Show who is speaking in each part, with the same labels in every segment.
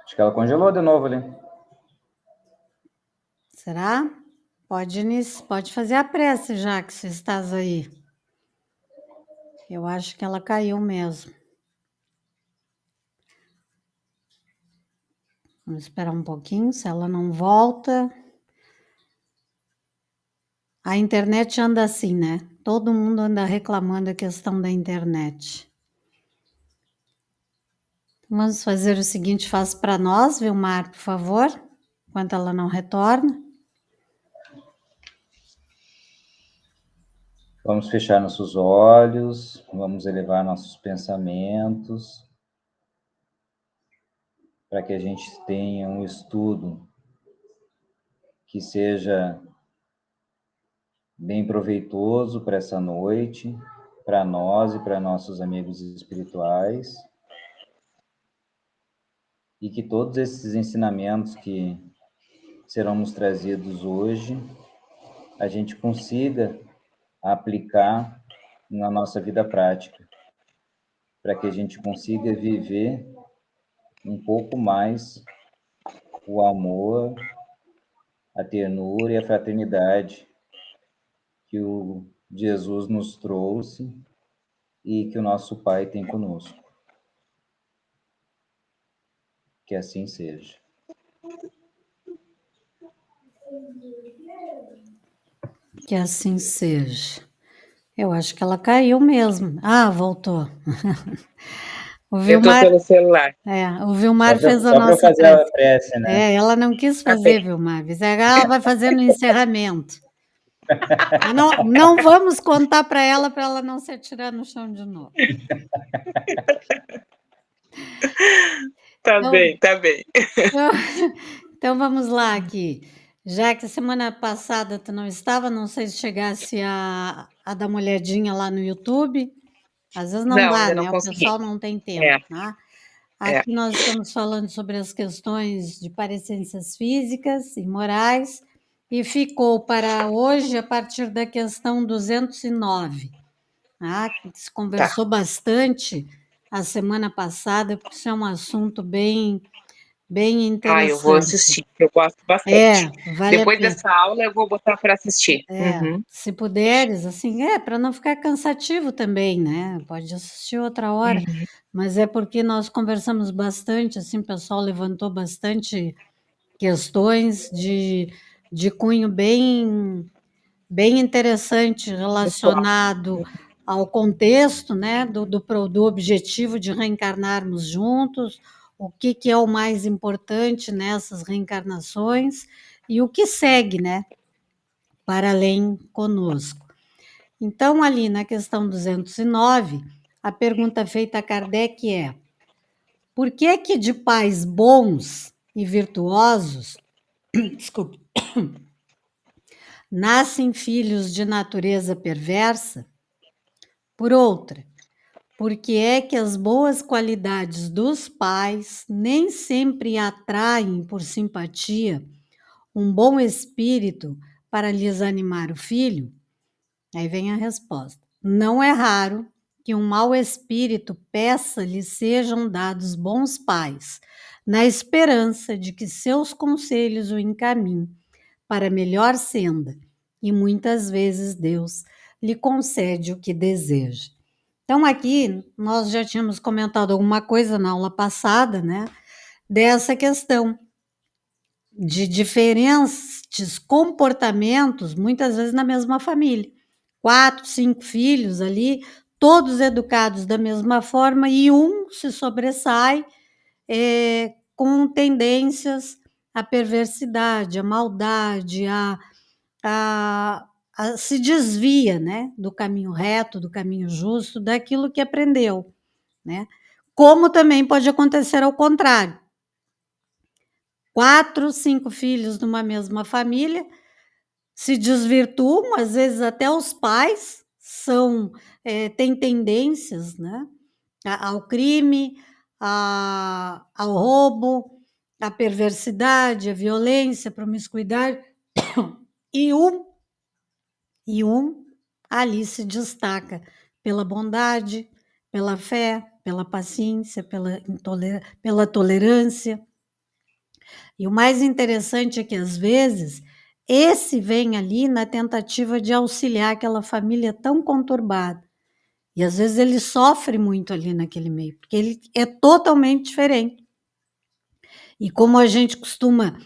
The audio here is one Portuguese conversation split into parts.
Speaker 1: Acho que ela congelou de novo ali.
Speaker 2: Será? Pode fazer a prece já que você estás aí. Eu acho que ela caiu mesmo. Vamos esperar um pouquinho, se ela não volta. A internet anda assim, né? Todo mundo anda reclamando a questão da internet. Vamos fazer o seguinte, faz para nós, Vilmar, por favor, enquanto ela não retorna.
Speaker 1: Vamos fechar nossos olhos, vamos elevar nossos pensamentos para que a gente tenha um estudo que seja bem proveitoso para essa noite, para nós e para nossos amigos espirituais, e que todos esses ensinamentos que serão nos trazidos hoje, a gente consiga aplicar na nossa vida prática, para que a gente consiga viver um pouco mais o amor, a ternura e a fraternidade que o Jesus nos trouxe e que o nosso Pai tem conosco. Que assim seja.
Speaker 2: Que assim seja. Eu acho que ela caiu mesmo. Ah, voltou. O
Speaker 3: Eu tô
Speaker 2: Vilmar,
Speaker 3: pelo celular.
Speaker 2: o Vilmar fez a
Speaker 1: Só para
Speaker 2: nossa
Speaker 1: fazer
Speaker 2: prece.
Speaker 1: a prece, né?
Speaker 2: Ela não quis
Speaker 3: Tá
Speaker 2: fazer,
Speaker 3: bem.
Speaker 2: Vilmar. Ela vai fazer no encerramento. Mas não vamos contar para ela não se atirar no chão de novo.
Speaker 3: Tá
Speaker 2: Então,
Speaker 3: bem, tá bem.
Speaker 2: então vamos lá aqui. Já que semana passada tu não estava, não sei se chegasse a dar uma olhadinha lá no YouTube. Às vezes não
Speaker 3: Não,
Speaker 2: dá,
Speaker 3: ainda não
Speaker 2: né? O
Speaker 3: consegui.
Speaker 2: pessoal não tem tempo,
Speaker 3: É,
Speaker 2: né?
Speaker 3: é.
Speaker 2: Aqui nós estamos falando sobre as questões de parecências físicas e morais e ficou para hoje a partir da questão 209, que se
Speaker 3: Tá.
Speaker 2: conversou bastante a semana passada, porque isso é um assunto bem
Speaker 3: Eu
Speaker 2: interessante.
Speaker 3: vou assistir, eu gosto bastante.
Speaker 2: Vale a
Speaker 3: Depois
Speaker 2: pena.
Speaker 3: dessa aula, eu vou botar para assistir. Uhum.
Speaker 2: Se puderes, assim, para não ficar cansativo também, né? Pode assistir outra hora,
Speaker 3: Uhum.
Speaker 2: mas é porque nós conversamos bastante, assim, o pessoal levantou bastante questões de cunho bem interessante relacionado ao contexto, né, do objetivo de reencarnarmos juntos, o que é o mais importante nessas reencarnações e o que segue, né, para além conosco. Então, ali na questão 209, a pergunta feita a Kardec é: por que de pais bons e virtuosos, desculpe, nascem filhos de natureza perversa? Por outra, por que é que as boas qualidades dos pais nem sempre atraem por simpatia um bom espírito para lhes animar o filho? Aí vem a resposta. Não é raro que um mau espírito peça-lhe sejam dados bons pais, na esperança de que seus conselhos o encaminhem para a melhor senda, e muitas vezes Deus lhe concede o que deseja. Então, aqui nós já tínhamos comentado alguma coisa na aula passada, né? Dessa questão de diferentes comportamentos, muitas vezes na mesma família. 4, 5 filhos ali, todos educados da mesma forma, e um se sobressai com tendências à perversidade, à maldade, se desvia, né, do caminho reto, do caminho justo, daquilo que aprendeu, né? Como também pode acontecer ao contrário. 4, 5 filhos numa mesma família se desvirtuam, às vezes até os pais têm tendências, né, ao crime, ao roubo, à perversidade, à violência, à promiscuidade, e um ali se destaca pela bondade, pela fé, pela paciência, pela tolerância. E o mais interessante é que, às vezes, esse vem ali na tentativa de auxiliar aquela família tão conturbada. E, às vezes, ele sofre muito ali naquele meio, porque ele é totalmente diferente. E como a gente costuma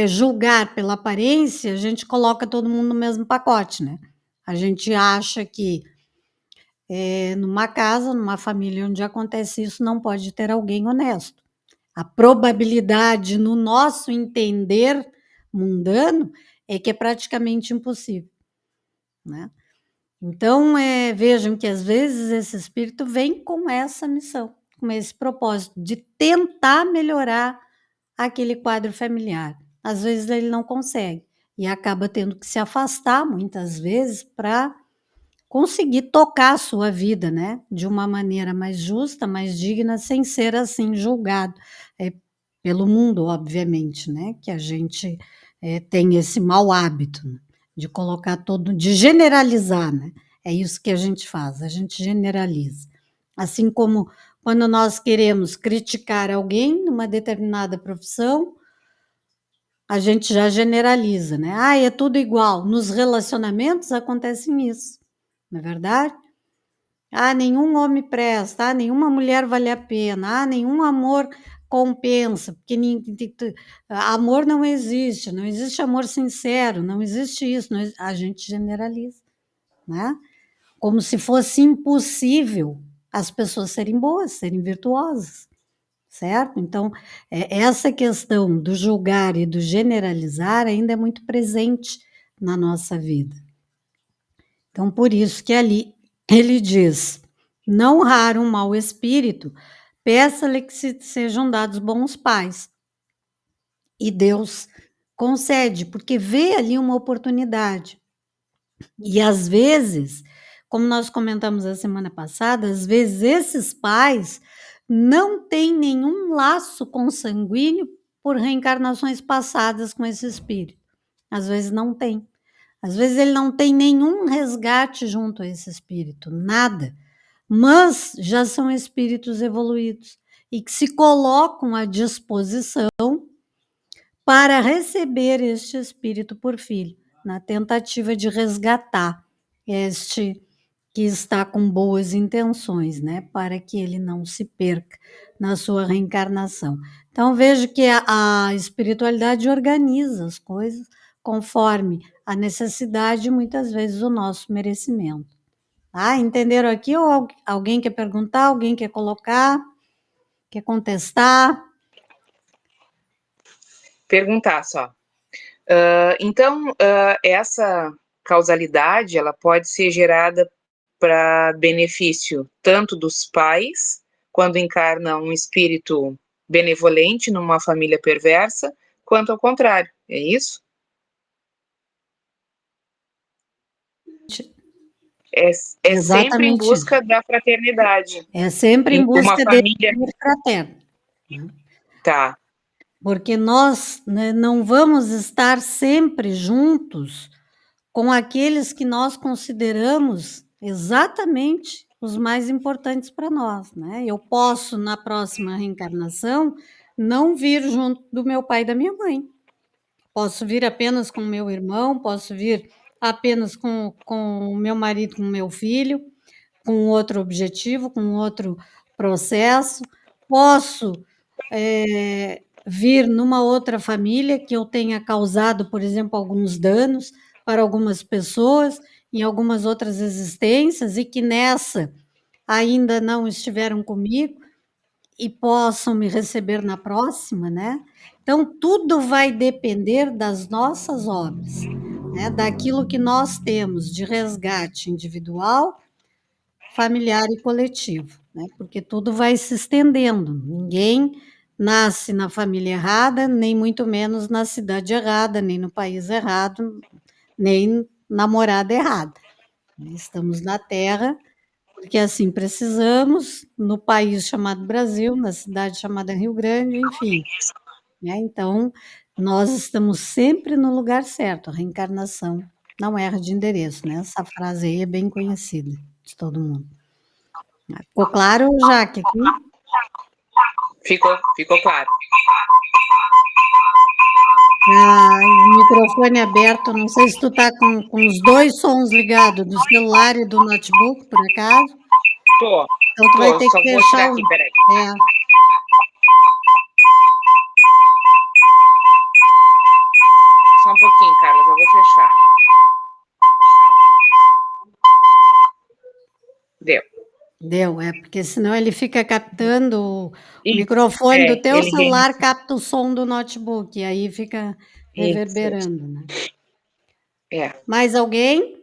Speaker 2: julgar pela aparência, a gente coloca todo mundo no mesmo pacote, né? A gente acha que numa casa, numa família onde acontece isso, não pode ter alguém honesto. A probabilidade, no nosso entender mundano, é que é praticamente impossível, né? Então, vejam que às vezes esse espírito vem com essa missão, com esse propósito de tentar melhorar aquele quadro familiar. Às vezes ele não consegue e acaba tendo que se afastar, muitas vezes, para conseguir tocar a sua vida, né, de uma maneira mais justa, mais digna, sem ser assim julgado pelo mundo, obviamente, né, que a gente tem esse mau hábito, né, de colocar de generalizar, né, é isso que a gente faz, a gente generaliza. Assim como quando nós queremos criticar alguém numa determinada profissão, a gente já generaliza, né? Ah, é tudo igual. Nos relacionamentos acontece isso, não é verdade? Ah, nenhum homem presta, nenhuma mulher vale a pena, nenhum amor compensa, porque amor não existe amor sincero, não existe isso, a gente generaliza, né? Como se fosse impossível as pessoas serem boas, serem virtuosas, certo? Então, essa questão do julgar e do generalizar ainda é muito presente na nossa vida. Então, por isso que ali ele diz: não raro um mau espírito, peça-lhe que sejam dados bons pais. E Deus concede, porque vê ali uma oportunidade. E às vezes, como nós comentamos a semana passada, às vezes esses pais não têm nenhum laço consanguíneo por reencarnações passadas com esse espírito. Às vezes não tem. Às vezes ele não tem nenhum resgate junto a esse espírito, nada. Mas já são espíritos evoluídos e que se colocam à disposição para receber este espírito por filho, na tentativa de resgatar este que está com boas intenções, né, para que ele não se perca na sua reencarnação. Então, vejo que a espiritualidade organiza as coisas conforme a necessidade e muitas vezes o nosso merecimento. Ah, entenderam aqui? Ou alguém quer perguntar, alguém quer colocar, quer contestar?
Speaker 3: Perguntar só. Então, essa causalidade, ela pode ser gerada para benefício tanto dos pais, quando encarna um espírito benevolente numa família perversa, quanto ao contrário, é isso? É sempre em busca da fraternidade.
Speaker 2: É sempre em busca
Speaker 3: uma família
Speaker 2: fraterno.
Speaker 3: Tá.
Speaker 2: Porque nós, né, não vamos estar sempre juntos com aqueles que nós consideramos exatamente os mais importantes para nós, né? Eu posso, na próxima reencarnação, não vir junto do meu pai e da minha mãe. Posso vir apenas com meu irmão, posso vir apenas com o meu marido, com o meu filho, com outro objetivo, com outro processo. Posso vir numa outra família que eu tenha causado, por exemplo, alguns danos para algumas pessoas em algumas outras existências e que nessa ainda não estiveram comigo e possam me receber na próxima, né? Então, tudo vai depender das nossas obras, né? Daquilo que nós temos de resgate individual, familiar e coletivo, né? Porque tudo vai se estendendo. Ninguém nasce na família errada, nem muito menos na cidade errada, nem no país errado, nem na morada errada. Estamos na Terra porque assim precisamos, no país chamado Brasil, na cidade chamada Rio Grande, enfim. Né? Então, nós estamos sempre no lugar certo. A reencarnação não erra de endereço, né? Essa frase aí é bem conhecida de todo mundo. Ficou claro, Jaque?
Speaker 3: Ficou claro.
Speaker 2: O microfone aberto, não sei se tu tá com os dois sons ligados, do celular e do notebook, por acaso.
Speaker 3: Tô,
Speaker 2: Então tu vai ter
Speaker 3: só
Speaker 2: que
Speaker 3: vou tirar
Speaker 2: fechar
Speaker 3: aqui, peraí. Só um pouquinho, Carlos, eu vou fechar. Deu.
Speaker 2: Porque senão ele fica captando o
Speaker 3: Isso,
Speaker 2: microfone do teu
Speaker 3: ele
Speaker 2: celular, capta o som do notebook, e aí fica
Speaker 3: Isso.
Speaker 2: reverberando, né?
Speaker 3: É.
Speaker 2: Mais alguém?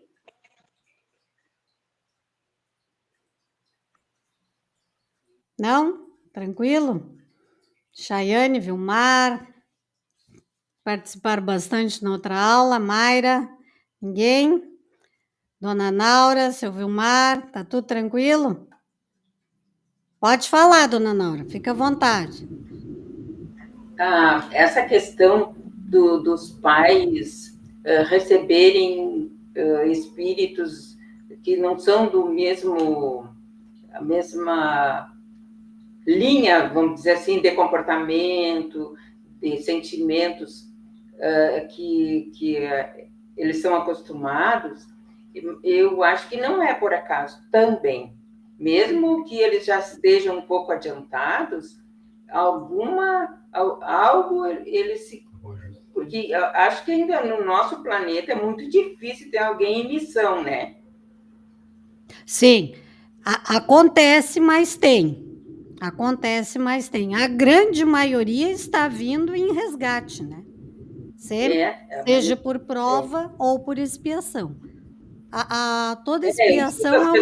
Speaker 2: Não? Tranquilo? Chayane, Vilmar, participaram bastante na outra aula. Mayra, ninguém? Dona Naura, seu Vilmar, tá tudo tranquilo? Pode falar, dona Naura, fica à vontade.
Speaker 4: Essa questão dos pais receberem espíritos que não são a mesma linha, vamos dizer assim, de comportamento, de sentimentos que eles são acostumados, eu acho que não é por acaso também. Mesmo que eles já estejam um pouco adiantados, algo eles se... Porque eu acho que ainda no nosso planeta é muito difícil ter alguém em missão, né?
Speaker 2: Sim, acontece, mas tem. Acontece, mas tem. A grande maioria está vindo em resgate, né? Sempre, seja por prova ou por expiação. Toda expiação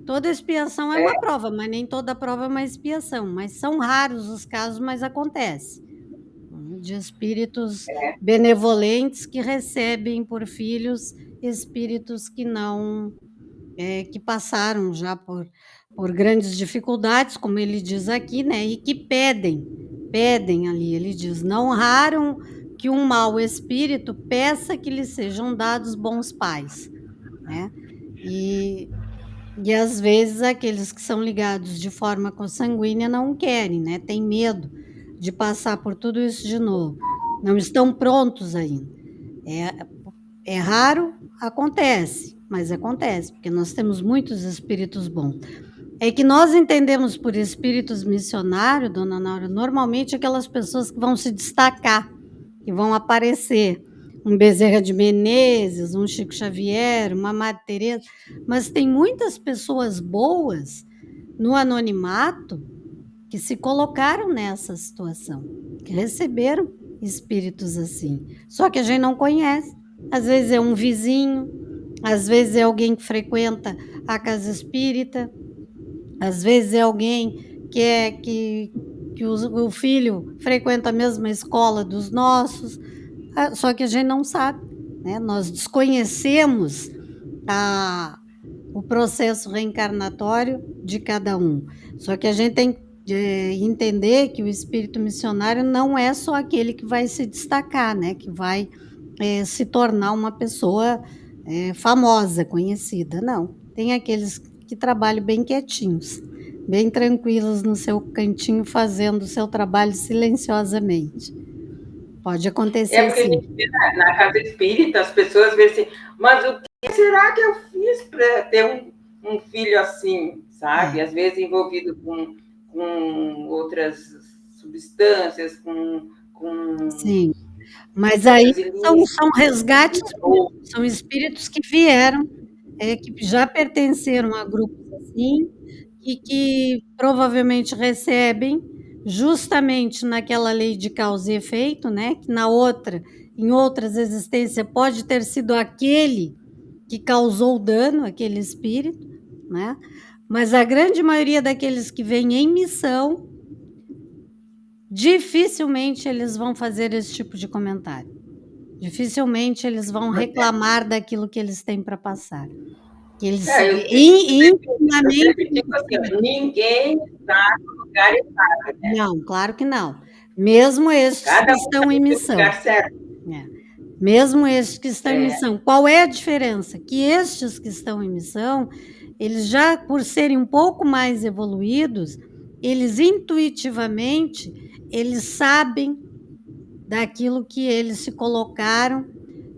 Speaker 2: toda expiação é uma prova, mas nem toda prova é uma expiação. Mas são raros os casos, mas acontece. De espíritos benevolentes que recebem por filhos espíritos que não que passaram já por grandes dificuldades, como ele diz aqui, né? E que pedem ali. Ele diz: não raro que um mau espírito peça que lhe sejam dados bons pais, né? E às vezes aqueles que são ligados de forma consanguínea não querem, né? Tem medo de passar por tudo isso de novo. Não estão prontos ainda. É raro, acontece, mas acontece, porque nós temos muitos espíritos bons. É que nós entendemos por espíritos missionários, dona Naura, normalmente aquelas pessoas que vão se destacar, que vão aparecer. Um Bezerra de Menezes, um Chico Xavier, uma Madre Teresa, mas tem muitas pessoas boas no anonimato que se colocaram nessa situação, que receberam espíritos assim. Só que a gente não conhece. Às vezes é um vizinho, às vezes é alguém que frequenta a casa espírita, às vezes é alguém que o filho frequenta a mesma escola dos nossos, só que a gente não sabe, né? Nós desconhecemos o processo reencarnatório de cada um. Só que a gente tem que entender que o espírito missionário não é só aquele que vai se destacar, né? Que vai se tornar uma pessoa famosa, conhecida. Não. Tem aqueles que trabalham bem quietinhos, bem tranquilos no seu cantinho, fazendo o seu trabalho silenciosamente. Pode acontecer,
Speaker 4: porque
Speaker 2: sim.
Speaker 4: A gente vê na casa espírita, as pessoas veem assim, mas o que será que eu fiz para ter um filho assim, sabe? Às vezes envolvido com outras substâncias, com
Speaker 2: Sim, mas aí são resgates, são espíritos que vieram, que já pertenceram a grupos assim, e que provavelmente recebem justamente naquela lei de causa e efeito, né? Que em outras existências, pode ter sido aquele que causou o dano, aquele espírito, né? Mas a grande maioria daqueles que vêm em missão, dificilmente eles vão fazer esse tipo de comentário. Dificilmente eles vão reclamar daquilo que eles têm para passar. Que eles
Speaker 4: intimamente ninguém está no lugar errado, né?
Speaker 2: Não, claro que não. Mesmo estes que estão em missão. Mesmo estes que estão em missão. Qual é a diferença? Que estes que estão em missão, eles já, por serem um pouco mais evoluídos, eles intuitivamente, eles sabem daquilo que eles se colocaram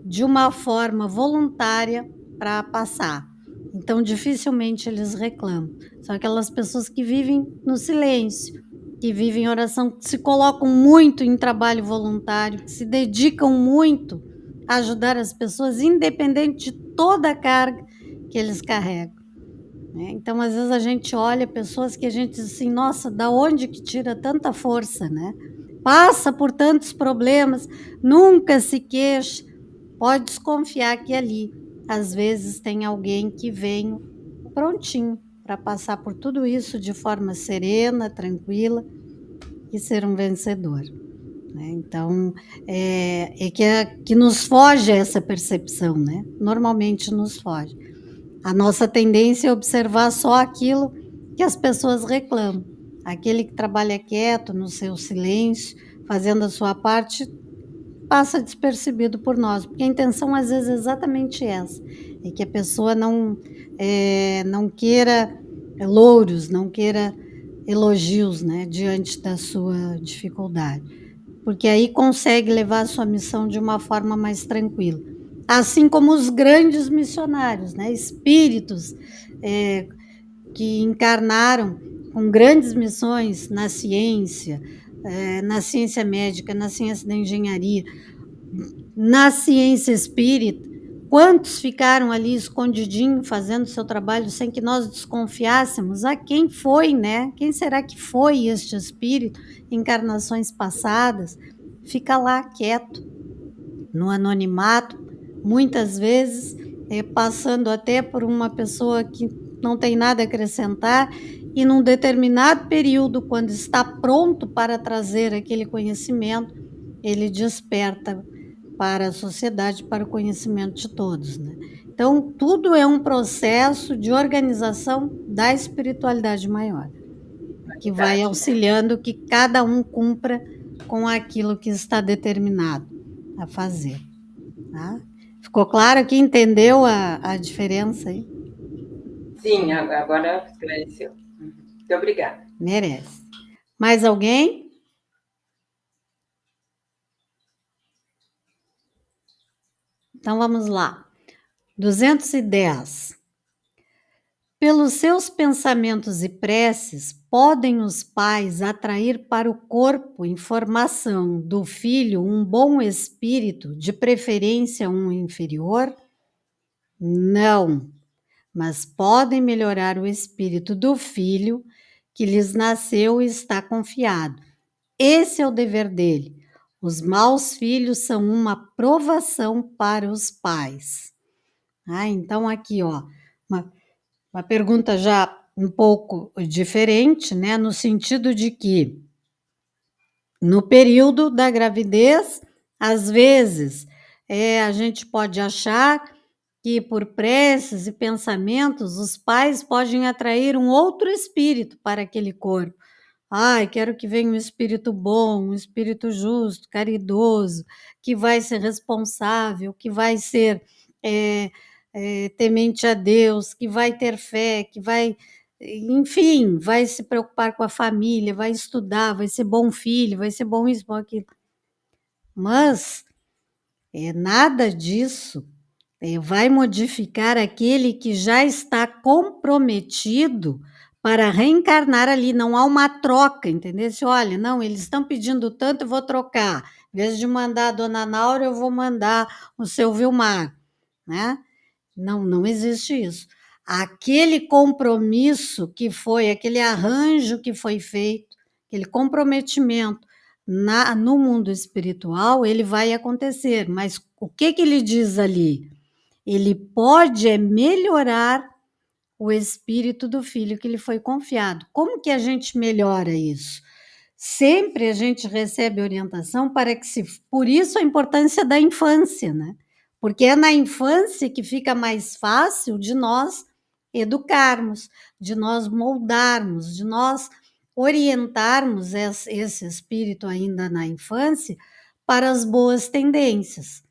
Speaker 2: de uma forma voluntária para passar. Então, dificilmente eles reclamam. São aquelas pessoas que vivem no silêncio, que vivem em oração, que se colocam muito em trabalho voluntário, que se dedicam muito a ajudar as pessoas, independente de toda a carga que eles carregam, né? Então, às vezes, a gente olha pessoas que a gente diz assim, nossa, da onde que tira tanta força, né? Passa por tantos problemas, nunca se queixa. Pode desconfiar que ali, às vezes, tem alguém que vem prontinho para passar por tudo isso de forma serena, tranquila e ser um vencedor, né? Então, que nos foge essa percepção, né? Normalmente nos foge. A nossa tendência é observar só aquilo que as pessoas reclamam. Aquele que trabalha quieto, no seu silêncio, fazendo a sua parte, passa despercebido por nós, porque a intenção às vezes é exatamente essa, é que a pessoa não queira louros, não queira elogios, né, diante da sua dificuldade, porque aí consegue levar a sua missão de uma forma mais tranquila. Assim como os grandes missionários, né, espíritos que encarnaram com grandes missões na ciência médica, na ciência da engenharia, na ciência espírita. Quantos ficaram ali escondidinho fazendo seu trabalho sem que nós desconfiássemos? A quem foi, né? Quem será que foi este espírito em encarnações passadas? Fica lá quieto, no anonimato, muitas vezes passando até por uma pessoa que não tem nada a acrescentar, e num determinado período, quando está pronto para trazer aquele conhecimento, ele desperta para a sociedade, para o conhecimento de todos, né? Então, tudo é um processo de organização da espiritualidade maior, que vai auxiliando que cada um cumpra com aquilo que está determinado a fazer, tá? Ficou claro que entendeu a diferença aí?
Speaker 4: Sim, agora esclareceu. Muito obrigada.
Speaker 2: Merece. Mais alguém? Então vamos lá. 210. Pelos seus pensamentos e preces, podem os pais atrair para o corpo em formação do filho um bom espírito, de preferência um inferior? Não, mas podem melhorar o espírito do filho que lhes nasceu e está confiado. Esse é o dever dele. Os maus filhos são uma provação para os pais. Então aqui, ó, uma pergunta já um pouco diferente, né? No sentido de que no período da gravidez, às vezes, a gente pode achar que por preces e pensamentos os pais podem atrair um outro espírito para aquele corpo. Ai, quero que venha um espírito bom, um espírito justo, caridoso, que vai ser responsável, que vai ser temente a Deus, que vai ter fé, que vai, enfim, vai se preocupar com a família, vai estudar, vai ser bom filho, vai ser bom isso, bom aquilo. Mas nada disso vai modificar aquele que já está comprometido para reencarnar ali. Não há uma troca, entendeu? Se olha, não, eles estão pedindo tanto, eu vou trocar. Em vez de mandar a dona Naura, eu vou mandar o seu Vilmar, né? Não existe isso. Aquele compromisso que foi, aquele arranjo que foi feito, aquele comprometimento no mundo espiritual, ele vai acontecer. Mas o que ele diz ali? Ele pode melhorar o espírito do filho que lhe foi confiado. Como que a gente melhora isso? Sempre a gente recebe orientação para que por isso a importância da infância, né? Porque é na infância que fica mais fácil de nós educarmos, de nós moldarmos, de nós orientarmos esse espírito ainda na infância para as boas tendências.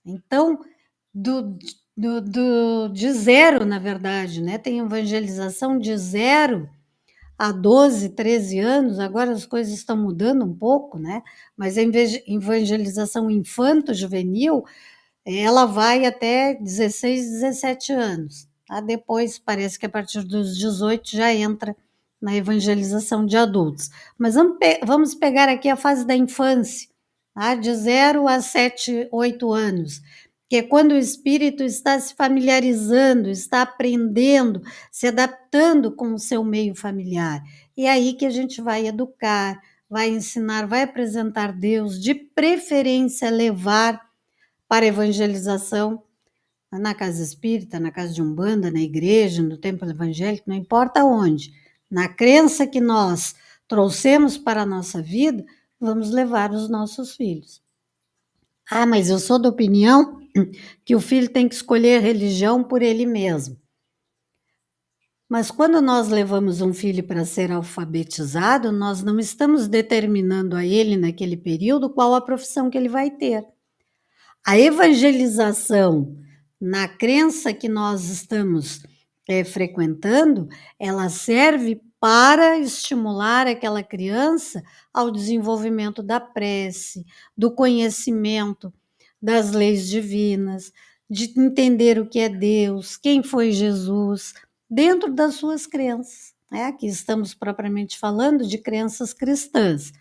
Speaker 2: Então, de zero, na verdade, né? Tem evangelização de zero há 12, 13 anos, agora as coisas estão mudando um pouco, né? Mas a evangelização infanto-juvenil, ela vai até 16, 17 anos. Tá? Depois, parece que a partir dos 18 já entra na evangelização de adultos. Mas vamos pegar aqui a fase da infância, tá? De 0 a 7, 8 anos, que é quando o espírito está se familiarizando, está aprendendo, se adaptando com o seu meio familiar. E é aí que a gente vai educar, vai ensinar, vai apresentar Deus, de preferência levar para evangelização na casa espírita, na casa de umbanda, na igreja, no templo evangélico, não importa onde. Na crença que nós trouxemos para a nossa vida, vamos levar os nossos filhos. Ah, mas eu sou da opinião que o filho tem que escolher religião por ele mesmo. Mas quando nós levamos um filho para ser alfabetizado, nós não estamos determinando a ele, naquele período, qual a profissão que ele vai ter. A evangelização, na crença que nós estamos frequentando, ela serve para estimular aquela criança ao desenvolvimento da prece, do conhecimento das leis divinas, de entender o que é Deus, quem foi Jesus, dentro das suas crenças. Aqui estamos propriamente falando de crenças cristãs.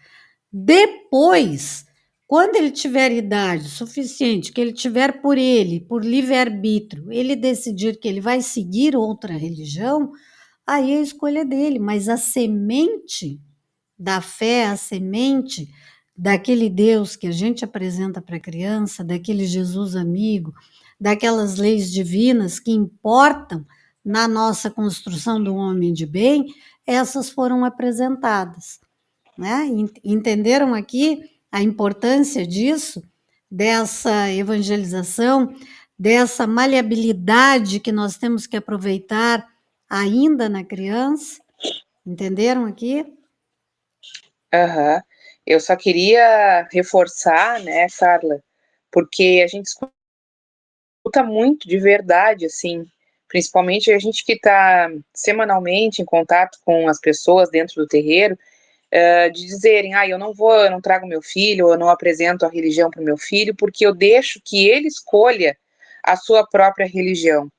Speaker 2: Depois, quando ele tiver idade suficiente, que ele tiver por livre-arbítrio, ele decidir que ele vai seguir outra religião, aí é a escolha dele, mas a semente da fé, a semente daquele Deus que a gente apresenta para a criança, daquele Jesus amigo, daquelas leis divinas que importam na nossa construção do homem de bem, essas foram apresentadas. Né? Entenderam aqui a importância disso, dessa evangelização, dessa maleabilidade que nós temos que aproveitar ainda na criança? Entenderam aqui?
Speaker 3: Uhum. Eu só queria reforçar, né, Carla, porque a gente escuta muito de verdade, assim, principalmente a gente que está semanalmente em contato com as pessoas dentro do terreiro, de dizerem, eu não trago meu filho, eu não apresento a religião para o meu filho, porque eu deixo que ele escolha a sua própria religião.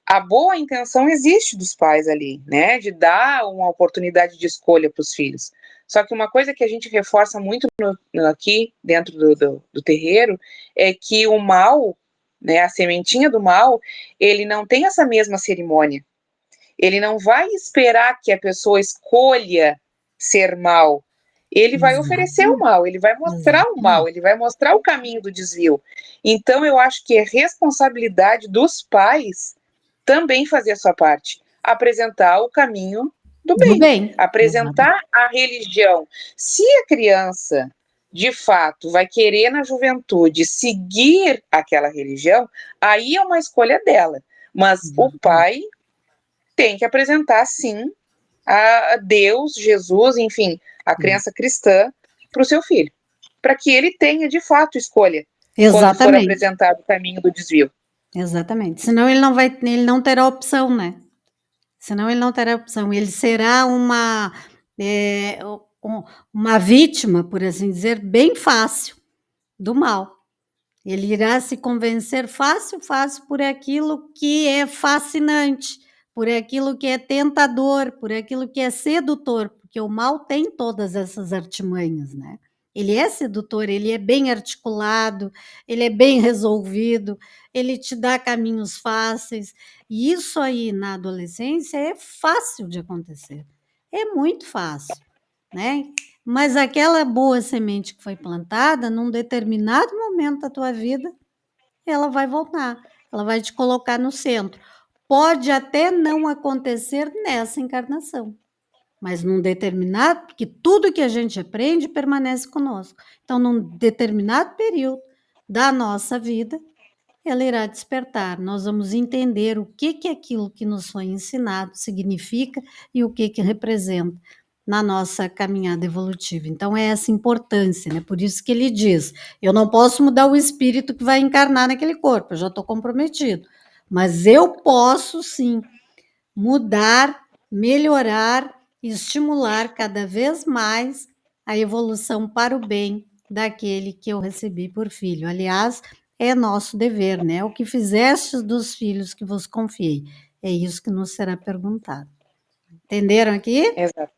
Speaker 3: A boa intenção existe dos pais ali, né, de dar uma oportunidade de escolha para os filhos. Só que uma coisa que a gente reforça muito aqui dentro do terreiro é que o mal, né, a sementinha do mal, ele não tem essa mesma cerimônia. Ele não vai esperar que a pessoa escolha ser mal. Ele vai oferecer o mal, ele vai mostrar o mal, ele vai mostrar o caminho do desvio. Então, eu acho que é responsabilidade dos pais também fazer a sua parte, apresentar o caminho do bem, apresentar a religião. Se a criança, de fato, vai querer na juventude seguir aquela religião, aí é uma escolha dela. Mas o pai tem que apresentar, sim, a Deus, Jesus, enfim, a crença cristã para o seu filho, para que ele tenha, de fato, escolha quando for apresentado o caminho do desvio.
Speaker 2: Exatamente. Senão ele não terá opção, né? Senão ele não terá opção. Ele será uma vítima, por assim dizer, bem fácil do mal. Ele irá se convencer fácil por aquilo que é fascinante, por aquilo que é tentador, por aquilo que é sedutor, porque o mal tem todas essas artimanhas, né? Ele é sedutor, ele é bem articulado, ele é bem resolvido, ele te dá caminhos fáceis, e isso aí na adolescência é fácil de acontecer, é muito fácil, né? Mas aquela boa semente que foi plantada, num determinado momento da tua vida, ela vai voltar, ela vai te colocar no centro. Pode até não acontecer nessa encarnação, mas num determinado, porque tudo que a gente aprende permanece conosco. Então, num determinado período da nossa vida, ela irá despertar. Nós vamos entender o que aquilo que nos foi ensinado significa e o que representa na nossa caminhada evolutiva. Então, é essa importância, né? Por isso que ele diz, eu não posso mudar o espírito que vai encarnar naquele corpo, eu já estou comprometido, mas eu posso, sim, mudar, melhorar e estimular cada vez mais a evolução para o bem daquele que eu recebi por filho. Aliás, é nosso dever, né? O que fizestes dos filhos que vos confiei. É isso que nos será perguntado. Entenderam aqui?
Speaker 3: Exato.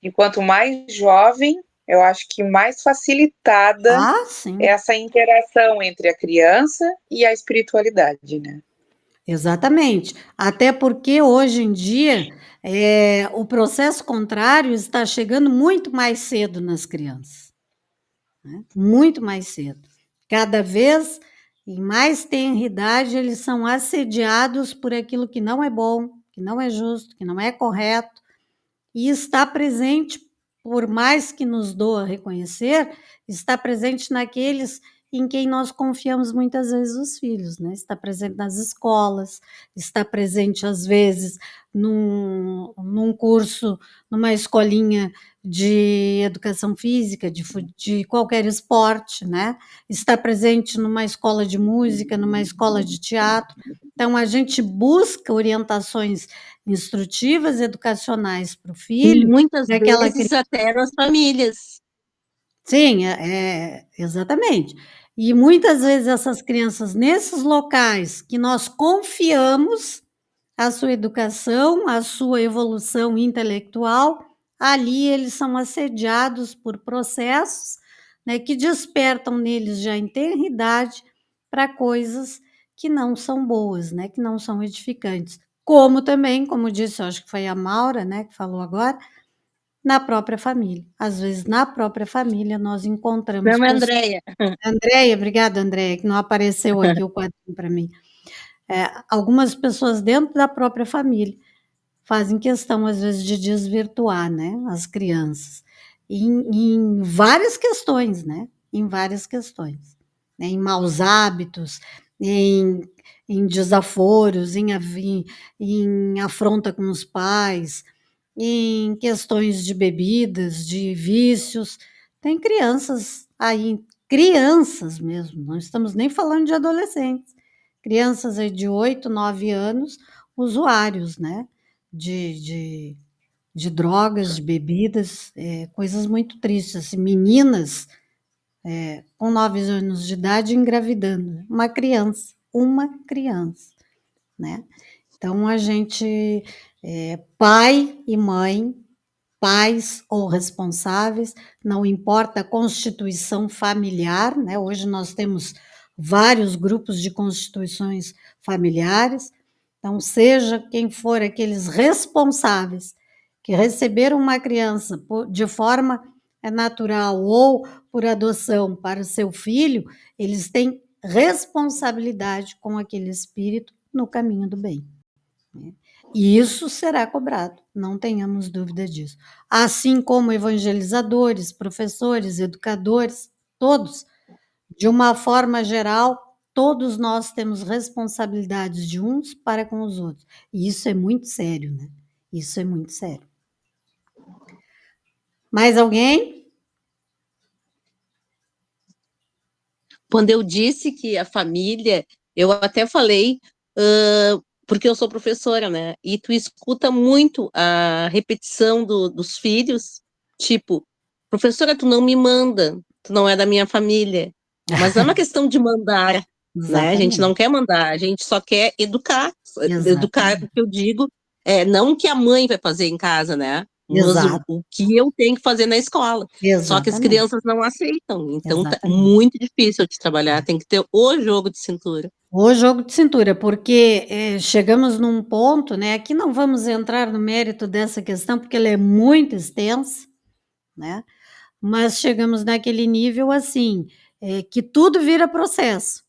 Speaker 3: E quanto mais jovem, eu acho que mais facilitada
Speaker 2: Sim.
Speaker 3: essa interação entre a criança e a espiritualidade, né?
Speaker 2: Exatamente. Até porque hoje em dia o processo contrário está chegando muito mais cedo nas crianças, né? Muito mais cedo. Cada vez em mais tenra idade eles são assediados por aquilo que não é bom, que não é justo, que não é correto, e está presente, por mais que nos doa reconhecer, está presente naqueles em quem nós confiamos muitas vezes os filhos, né? Está presente nas escolas, está presente às vezes num curso, numa escolinha de educação física, de qualquer esporte, né? Está presente numa escola de música, numa escola de teatro. Então, a gente busca orientações instrutivas, educacionais para o
Speaker 5: E
Speaker 2: filho,
Speaker 5: muitas
Speaker 2: daquela
Speaker 5: vezes até nas famílias.
Speaker 2: Sim, exatamente. E muitas vezes essas crianças, nesses locais que nós confiamos a sua educação, a sua evolução intelectual, ali eles são assediados por processos, né, que despertam neles já em tenra idade para coisas que não são boas, né, que não são edificantes. Como também, como disse, eu acho que foi a Maura, né, que falou agora, na própria família. Às vezes, na própria família, nós encontramos
Speaker 5: Não,
Speaker 2: pessoas.
Speaker 5: Andréia.
Speaker 2: Andréia, obrigada, Andréia, que não apareceu aqui o quadrinho para mim. Algumas pessoas dentro da própria família fazem questão, às vezes, de desvirtuar, né, as crianças. Em várias questões, né? Em várias questões. Né? Em maus hábitos, em desaforos, em afronta com os pais, em questões de bebidas, de vícios. Tem crianças aí, crianças mesmo, não estamos nem falando de adolescentes, crianças aí de 8, 9 anos, usuários, né? De drogas, de bebidas, coisas muito tristes. Assim, meninas com 9 anos de idade engravidando, uma criança, né? Então, a gente, pai e mãe, pais ou responsáveis, não importa a constituição familiar, né? Hoje nós temos vários grupos de constituições familiares, então, seja quem for aqueles responsáveis que receberam uma criança de forma natural ou por adoção para o seu filho, eles têm responsabilidade com aquele espírito no caminho do bem. E isso será cobrado, não tenhamos dúvida disso. Assim como evangelizadores, professores, educadores, todos, de uma forma geral, todos nós temos responsabilidades de uns para com os outros. E isso é muito sério, né? Isso é muito sério. Mais alguém?
Speaker 5: Quando eu disse que a família, eu até falei, porque eu sou professora, né? E tu escuta muito a repetição dos filhos, tipo, professora, tu não me manda, tu não é da minha família. Mas não é uma questão de mandar, né? A gente não quer mandar, a gente só quer educar. Educar, o que eu digo, não o que a mãe vai fazer em casa, né? Mas o que eu tenho que fazer na escola.
Speaker 2: Exatamente.
Speaker 5: Só que as crianças não aceitam. Então, tá
Speaker 2: Exatamente.
Speaker 5: muito difícil de trabalhar. Tem que ter o jogo de cintura.
Speaker 2: O jogo de cintura, porque chegamos num ponto, né? Aqui não vamos entrar no mérito dessa questão, porque ela é muito extensa, né? Mas chegamos naquele nível assim, que tudo vira processo.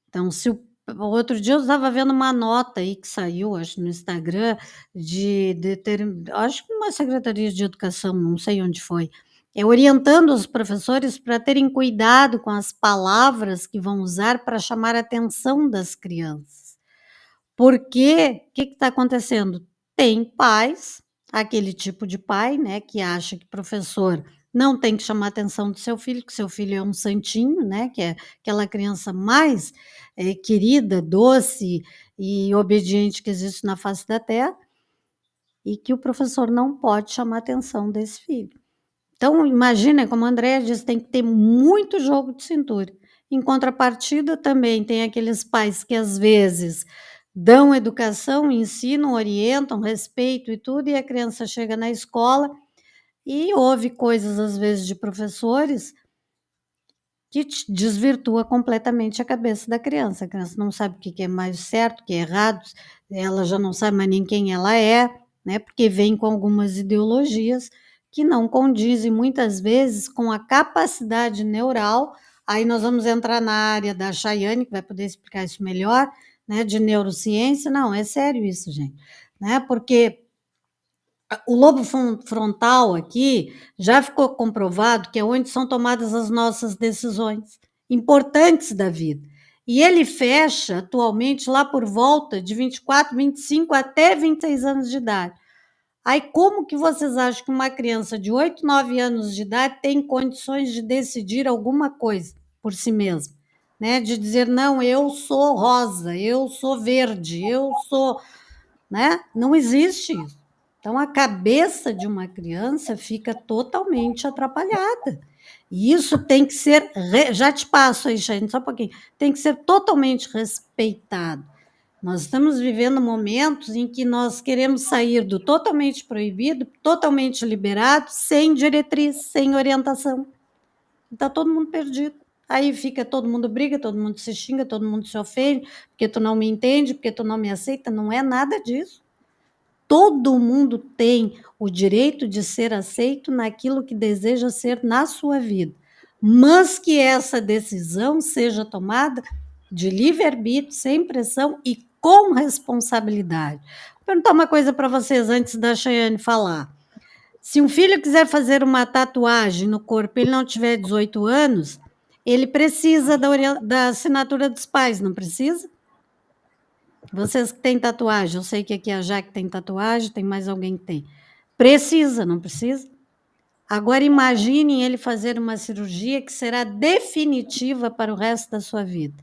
Speaker 2: Então, se o outro dia eu estava vendo uma nota aí que saiu, acho, no Instagram, acho que uma secretaria de educação, não sei onde foi, orientando os professores para terem cuidado com as palavras que vão usar para chamar a atenção das crianças. Porque, o que está acontecendo? Tem pais, aquele tipo de pai, né, que acha que professor não tem que chamar a atenção do seu filho, que seu filho é um santinho, né, que é aquela criança mais querida, doce e obediente que existe na face da terra. e que o professor não pode chamar a atenção desse filho. Então, imagina, como a Andréa disse, tem que ter muito jogo de cintura. Em contrapartida, também tem aqueles pais que, às vezes, dão educação, ensinam, orientam, respeito e tudo, e a criança chega na escola e ouve coisas, às vezes, de professores que desvirtua completamente a cabeça da criança. A criança não sabe o que é mais certo, o que é errado, ela já não sabe mais nem quem ela é, né? Porque vem com algumas ideologias que não condizem muitas vezes com a capacidade neural. Aí nós vamos entrar na área da Chayane, que vai poder explicar isso melhor, né? De neurociência. Não, é sério isso, gente, né? Porque o lobo frontal aqui já ficou comprovado que é onde são tomadas as nossas decisões importantes da vida. E ele fecha atualmente lá por volta de 24, 25 até 26 anos de idade. Aí, como que vocês acham que uma criança de 8, 9 anos de idade tem condições de decidir alguma coisa por si mesma? Né? De dizer, não, eu sou rosa, eu sou verde, eu sou... Né? Não existe isso. Então, a cabeça de uma criança fica totalmente atrapalhada. E isso tem que ser, já te passo aí, Shane, só um pouquinho, tem que ser totalmente respeitado. Nós estamos vivendo momentos em que nós queremos sair do totalmente proibido, totalmente liberado, sem diretriz, sem orientação. Está todo mundo perdido. Aí fica, todo mundo briga, todo mundo se xinga, todo mundo se ofende, porque tu não me entende, porque tu não me aceita. Não é nada disso. Todo mundo tem o direito de ser aceito naquilo que deseja ser na sua vida, mas que essa decisão seja tomada de livre-arbítrio, sem pressão e com responsabilidade. Vou perguntar uma coisa para vocês antes da Chayane falar. Se um filho quiser fazer uma tatuagem no corpo e ele não tiver 18 anos, ele precisa da assinatura dos pais, não precisa? Vocês que têm tatuagem, eu sei que aqui a Jaque tem tatuagem, tem mais alguém que tem. Precisa, não precisa? Agora imaginem ele fazer uma cirurgia que será definitiva para o resto da sua vida.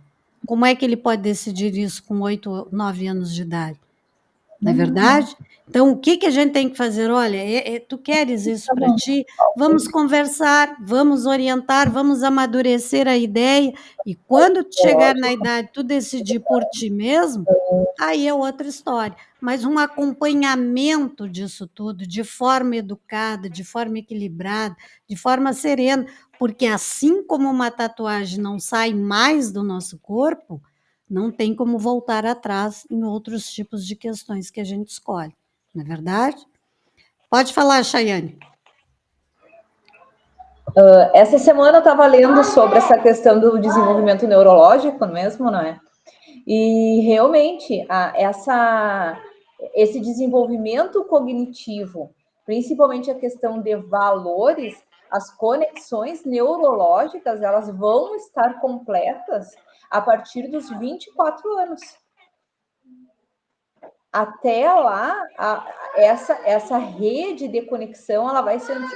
Speaker 2: Como é que ele pode decidir isso com 8, 9 anos de idade? Não é verdade? Então, o que a gente tem que fazer? Olha, tu queres isso para ti? Vamos conversar, vamos orientar, vamos amadurecer a ideia, e quando tu chegar na idade, tu decidir por ti mesmo, aí é outra história. Mas um acompanhamento disso tudo, de forma educada, de forma equilibrada, de forma serena, porque assim como uma tatuagem não sai mais do nosso corpo, não tem como voltar atrás em outros tipos de questões que a gente escolhe, não é verdade? Pode falar, Chayane.
Speaker 6: Essa semana eu estava lendo sobre essa questão do desenvolvimento neurológico mesmo, não é? E realmente esse desenvolvimento cognitivo, principalmente a questão de valores, as conexões neurológicas, elas vão estar completas a partir dos 24 anos. Até lá, essa rede de conexão, ela vai sendo...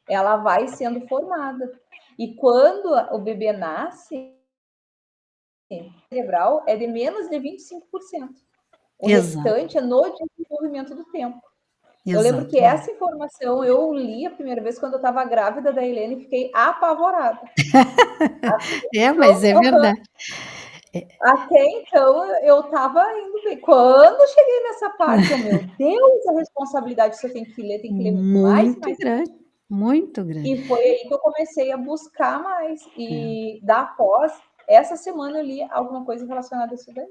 Speaker 6: Ela vai sendo formada. E quando o bebê nasce, cerebral é de menos de 25%. O restante é no desenvolvimento do tempo. Eu lembro que essa informação eu li a primeira vez quando eu estava grávida da Helene e fiquei apavorada.
Speaker 2: Mas é verdade.
Speaker 6: Até então eu estava indo bem. Quando eu cheguei nessa parte, meu Deus, a responsabilidade que eu tenho que ler mais.
Speaker 2: Muito grande.
Speaker 6: E foi aí que eu comecei a buscar mais. E da pós, essa semana eu li alguma coisa relacionada a isso daí.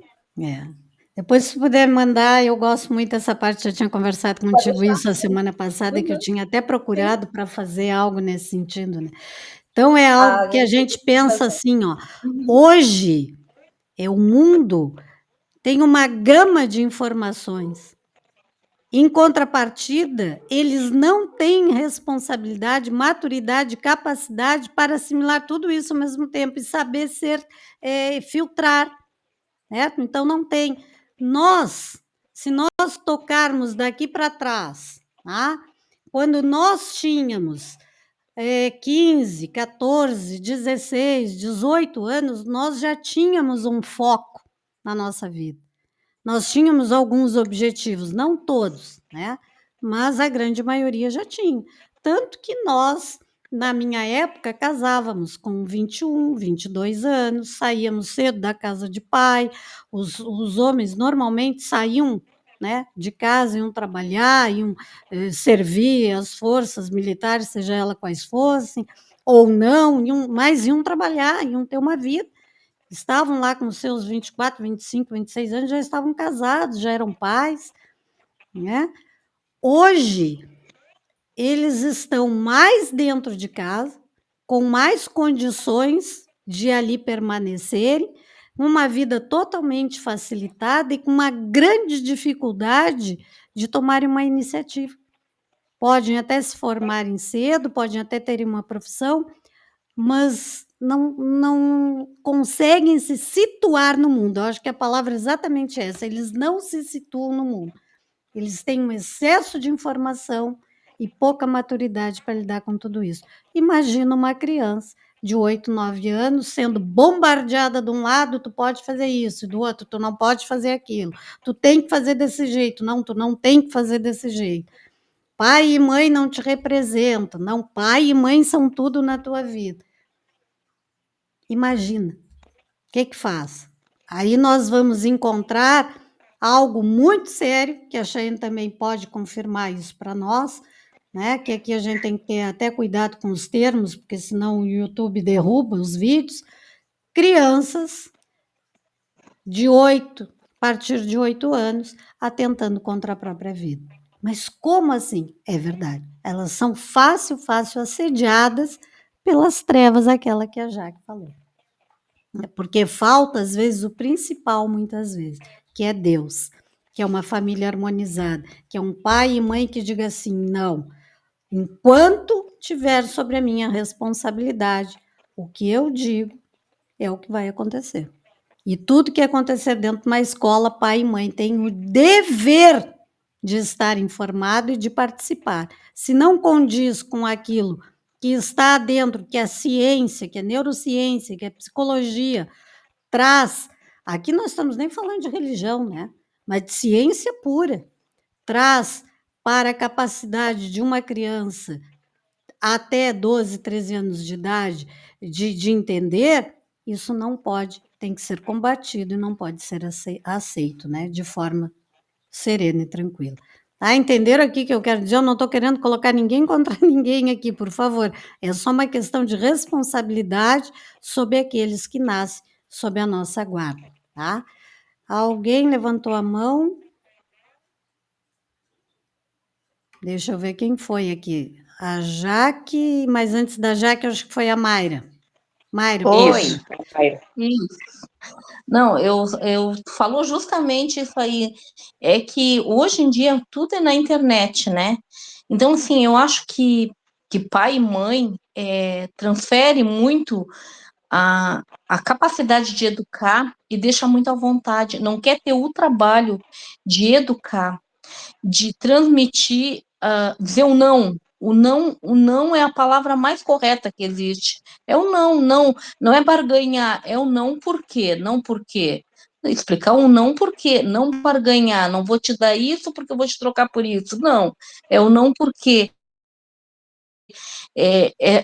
Speaker 2: Depois, se puder mandar, eu gosto muito dessa parte, já tinha conversado contigo isso a semana passada, que eu tinha até procurado para fazer algo nesse sentido, né? Então, é algo que a gente pensa assim, ó, hoje, o mundo tem uma gama de informações. Em contrapartida, eles não têm responsabilidade, maturidade, capacidade para assimilar tudo isso ao mesmo tempo e saber filtrar, certo? Então, não tem. Se nós tocarmos daqui para trás, tá? Quando nós tínhamos 15, 14, 16, 18 anos, nós já tínhamos um foco na nossa vida. Nós tínhamos alguns objetivos, não todos, né? Mas a grande maioria já tinha. Tanto que nós, na minha época, casávamos com 21, 22 anos, saíamos cedo da casa de pai, os homens normalmente saíam, né, de casa, iam trabalhar, iam servir as forças militares, seja ela quais fossem, ou não, mas iam trabalhar, iam ter uma vida. Estavam lá com seus 24, 25, 26 anos, já estavam casados, já eram pais, né? Hoje, eles estão mais dentro de casa, com mais condições de ali permanecerem, uma vida totalmente facilitada e com uma grande dificuldade de tomarem uma iniciativa. Podem até se formarem cedo, podem até terem uma profissão, mas não conseguem se situar no mundo. Eu acho que a palavra é exatamente essa, eles não se situam no mundo. Eles têm um excesso de informação e pouca maturidade para lidar com tudo isso. Imagina uma criança de 8, 9 anos sendo bombardeada de um lado, tu pode fazer isso, do outro, tu não pode fazer aquilo, tu tem que fazer desse jeito, não, tu não tem que fazer desse jeito. Pai e mãe não te representam, não, pai e mãe são tudo na tua vida. Imagina, o que faz? Aí nós vamos encontrar algo muito sério, que a Cheyenne também pode confirmar isso para nós, né? Que aqui a gente tem que ter até cuidado com os termos, porque senão o YouTube derruba os vídeos. Crianças de 8, a partir de 8 anos, atentando contra a própria vida. Mas como assim? É verdade. Elas são fácil assediadas pelas trevas, aquela que a Jaque falou. Porque falta, às vezes, o principal, muitas vezes, que é Deus, que é uma família harmonizada, que é um pai e mãe que diga assim, não, enquanto tiver sobre a minha responsabilidade, o que eu digo é o que vai acontecer. E tudo que acontecer dentro de uma escola, pai e mãe têm o dever de estar informado e de participar. Se não condiz com aquilo que está dentro, que a ciência, que a neurociência, que a psicologia traz, aqui nós estamos nem falando de religião, né? Mas de ciência pura, traz para a capacidade de uma criança até 12, 13 anos de idade de entender, isso não pode, tem que ser combatido e não pode ser aceito, né? De forma serena e tranquila. Tá? Entenderam aqui que eu quero dizer? Eu não estou querendo colocar ninguém contra ninguém aqui, por favor. É só uma questão de responsabilidade sobre aqueles que nascem sob a nossa guarda, tá? Alguém levantou a mão? Deixa eu ver quem foi aqui. A Jaque, mas antes da Jaque, eu acho que foi a Mayra. Mayra,
Speaker 3: Isso, Mayra.
Speaker 5: Isso. Não, eu falou justamente isso aí. É que hoje em dia tudo é na internet, né? Então, assim, eu acho que pai e mãe transfere muito a capacidade de educar e deixa muito à vontade. Não quer ter o trabalho de educar, de transmitir, dizer o não. O não é a palavra mais correta que existe. É o não, não é barganhar, é o não por quê, não por quê. Explicar o não por quê, não barganhar, não vou te dar isso porque eu vou te trocar por isso. Não, é o não por quê.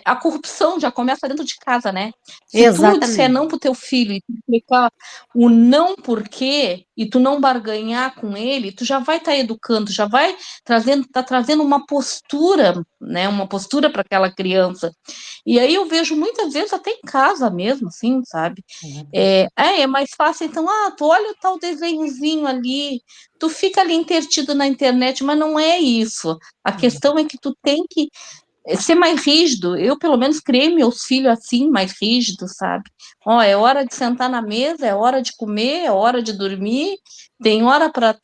Speaker 5: A corrupção já começa dentro de casa, né? Se tu disser não pro teu filho e tu explicar o não porquê e tu não barganhar com ele, tu já vai estar educando, já vai trazendo uma postura, né? Uma postura para aquela criança. E aí eu vejo muitas vezes até em casa mesmo, assim, sabe? É mais fácil, então, tu olha o tal desenhozinho ali, tu fica ali intertido na internet, mas não é isso. A questão é que tu tem que ser mais rígido. Eu, pelo menos, criei meus filhos assim, mais rígidos, sabe? Ó, é hora de sentar na mesa, é hora de comer, é hora de dormir, tem hora para...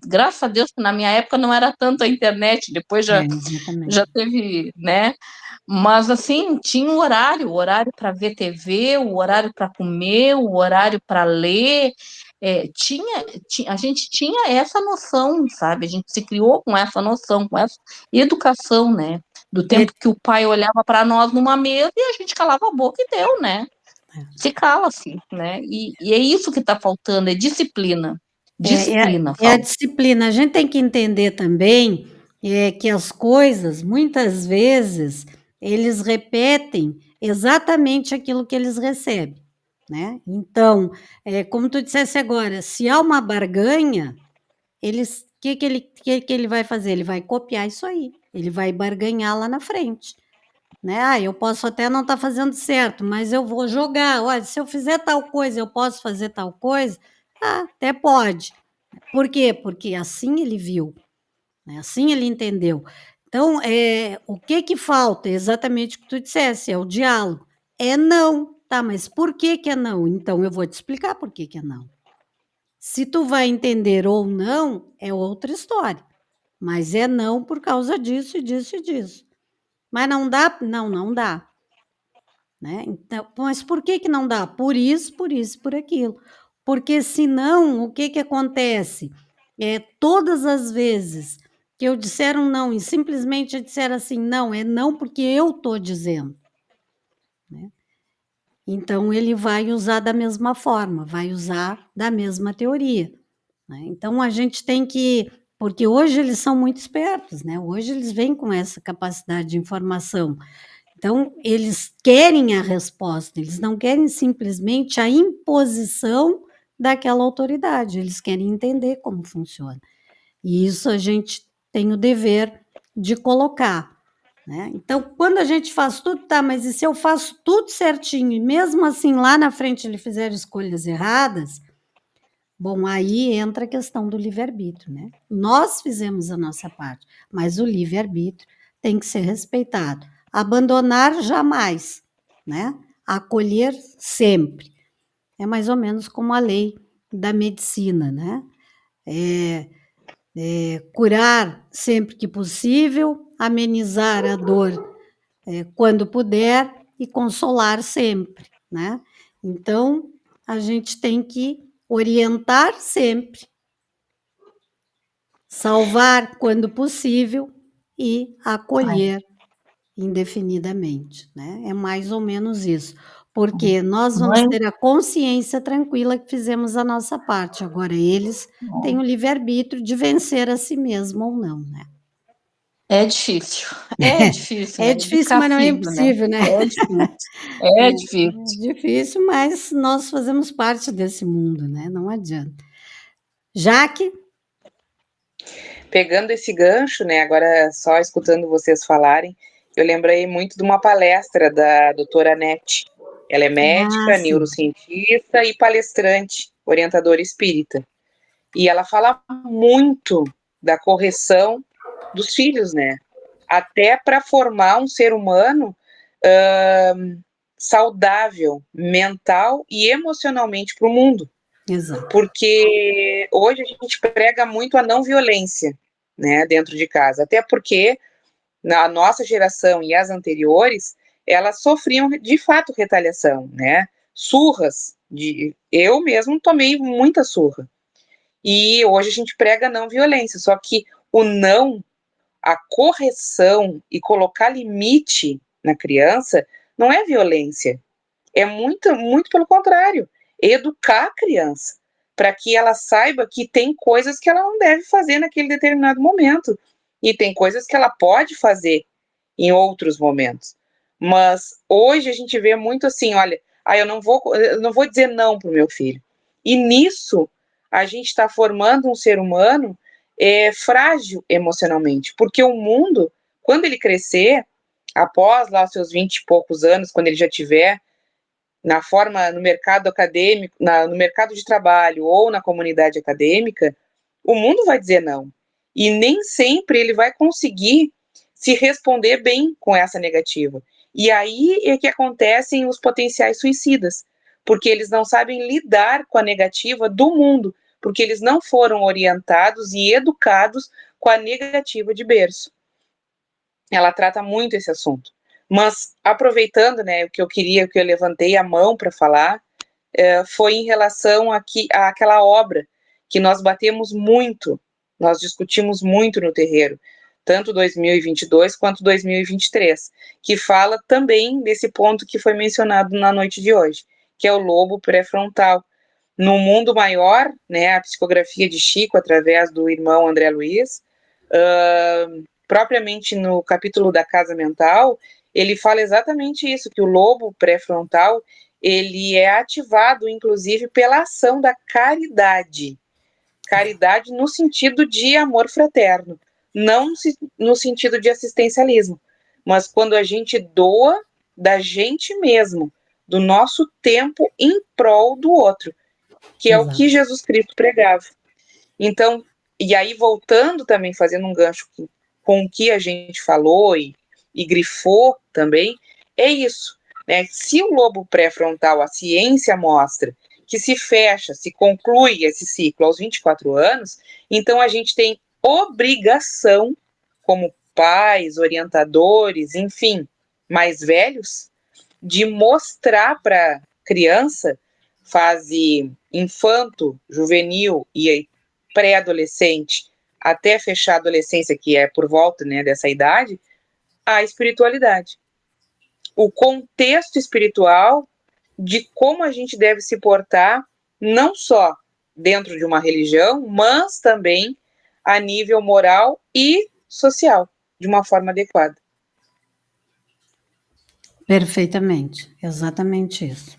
Speaker 5: Graças a Deus que na minha época não era tanto a internet, depois já teve, né? Mas, assim, tinha um horário, o horário para ver TV, o horário para comer, o horário para ler. A gente tinha essa noção, sabe? A gente se criou com essa noção, com essa educação, né? Do tempo que o pai olhava para nós numa mesa e a gente calava a boca e deu, né? Se cala, assim, né? E é isso que está faltando, é disciplina.
Speaker 7: Disciplina,
Speaker 2: É a
Speaker 7: fala.
Speaker 2: disciplina. A gente tem que entender também que as coisas, muitas vezes, eles repetem exatamente aquilo que eles recebem, né? Então, como tu dissesse agora, se há uma barganha, que ele vai fazer? Ele vai copiar isso aí. Ele vai barganhar lá na frente, né? Ah, eu posso até não estar fazendo certo, mas eu vou jogar. Olha, se eu fizer tal coisa, eu posso fazer tal coisa? Ah, até pode. Por quê? Porque assim ele viu, né? Assim ele entendeu. Então, o que falta? Exatamente o que tu dissesse, é o diálogo. É não. Tá, mas por que é não? Então, eu vou te explicar por que é não. Se tu vai entender ou não, é outra história. Mas é não por causa disso e disso e disso. Mas não dá? Não, não dá. Né? Então, mas por que não dá? Por isso, por aquilo. Porque senão, o que acontece? Todas as vezes que eu disser um não e simplesmente eu disser assim, não, é não porque eu estou dizendo. Né? Então, ele vai usar da mesma forma, vai usar da mesma teoria. Né? Então, a gente tem que... Porque hoje eles são muito espertos, né? Hoje eles vêm com essa capacidade de informação. Então, eles querem a resposta, eles não querem simplesmente a imposição daquela autoridade, eles querem entender como funciona. E isso a gente tem o dever de colocar. Né? Então, quando a gente faz tudo, tá, mas e se eu faço tudo certinho e mesmo assim lá na frente ele fizer escolhas erradas, bom, aí entra a questão do livre-arbítrio, né? Nós fizemos a nossa parte, mas o livre-arbítrio tem que ser respeitado. Abandonar jamais, né? Acolher sempre. É mais ou menos como a lei da medicina, né? Curar sempre que possível, amenizar a dor quando puder e consolar sempre, né? Então, a gente tem que orientar sempre, salvar quando possível e acolher indefinidamente, né? É mais ou menos isso, porque nós vamos
Speaker 7: Mãe,
Speaker 2: ter a consciência tranquila que fizemos a nossa parte, agora eles têm o livre-arbítrio de vencer a si mesmo ou não, né?
Speaker 7: é difícil. É difícil,
Speaker 2: É
Speaker 7: né?
Speaker 2: difícil, mas não é
Speaker 7: Educativo, né?
Speaker 2: impossível, né?
Speaker 7: É difícil.
Speaker 2: É,
Speaker 7: É
Speaker 2: é
Speaker 7: difícil.
Speaker 2: difícil, mas nós fazemos parte desse mundo, né? Não adianta. Jaque?
Speaker 3: Pegando esse gancho, né, agora só escutando vocês falarem, eu lembrei muito de uma palestra da doutora Nete. Ela é
Speaker 2: Ah,
Speaker 3: médica,
Speaker 2: sim.
Speaker 3: neurocientista e palestrante, orientadora espírita. E ela fala muito da correção dos filhos, né? Até para formar um ser humano saudável, mental e emocionalmente para o mundo.
Speaker 2: Exato.
Speaker 3: Porque hoje a gente prega muito a não violência, né, dentro de casa. Até porque na nossa geração e as anteriores, elas sofriam de fato retaliação, né? Surras. Eu mesmo tomei muita surra. E hoje a gente prega a não violência, só que o não, a correção e colocar limite na criança não é violência. É muito, muito pelo contrário, educar a criança para que ela saiba que tem coisas que ela não deve fazer naquele determinado momento e tem coisas que ela pode fazer em outros momentos. Mas hoje a gente vê muito assim, olha, eu não vou dizer não para o meu filho. E nisso a gente está formando um ser humano frágil emocionalmente, porque o mundo, quando ele crescer, após lá os seus 20 e poucos anos, quando ele já tiver no mercado acadêmico, no mercado de trabalho ou na comunidade acadêmica, o mundo vai dizer não. E nem sempre ele vai conseguir se responder bem com essa negativa. E aí é que acontecem os potenciais suicidas, porque eles não sabem lidar com a negativa do mundo, porque eles não foram orientados e educados com a negativa de berço. Ela trata muito esse assunto. Mas, aproveitando, né, o que eu levantei a mão para falar, foi em relação àquela obra que nós batemos muito, nós discutimos muito no terreiro, tanto 2022 quanto 2023, que fala também desse ponto que foi mencionado na noite de hoje, que é o lobo pré-frontal, no Mundo Maior, né, a psicografia de Chico através do irmão André Luiz, propriamente no capítulo da casa mental, ele fala exatamente isso, que o lobo pré-frontal, ele é ativado, inclusive, pela ação da caridade. Caridade no sentido de amor fraterno, não no sentido de assistencialismo, mas quando a gente doa da gente mesmo, do nosso tempo em prol do outro, que é o que Jesus Cristo pregava. Então, e aí voltando também, fazendo um gancho com o que a gente falou e grifou também, é isso, né? Se o lobo pré-frontal, a ciência mostra que se fecha, se conclui esse ciclo aos 24 anos, então a gente tem obrigação, como pais, orientadores, enfim, mais velhos, de mostrar para a criança, fase infanto, juvenil e pré-adolescente, até fechar a adolescência, que é por volta, né, dessa idade, a espiritualidade. O contexto espiritual de como a gente deve se portar, não só dentro de uma religião, mas também a nível moral e social, de uma forma adequada.
Speaker 2: Perfeitamente, exatamente isso.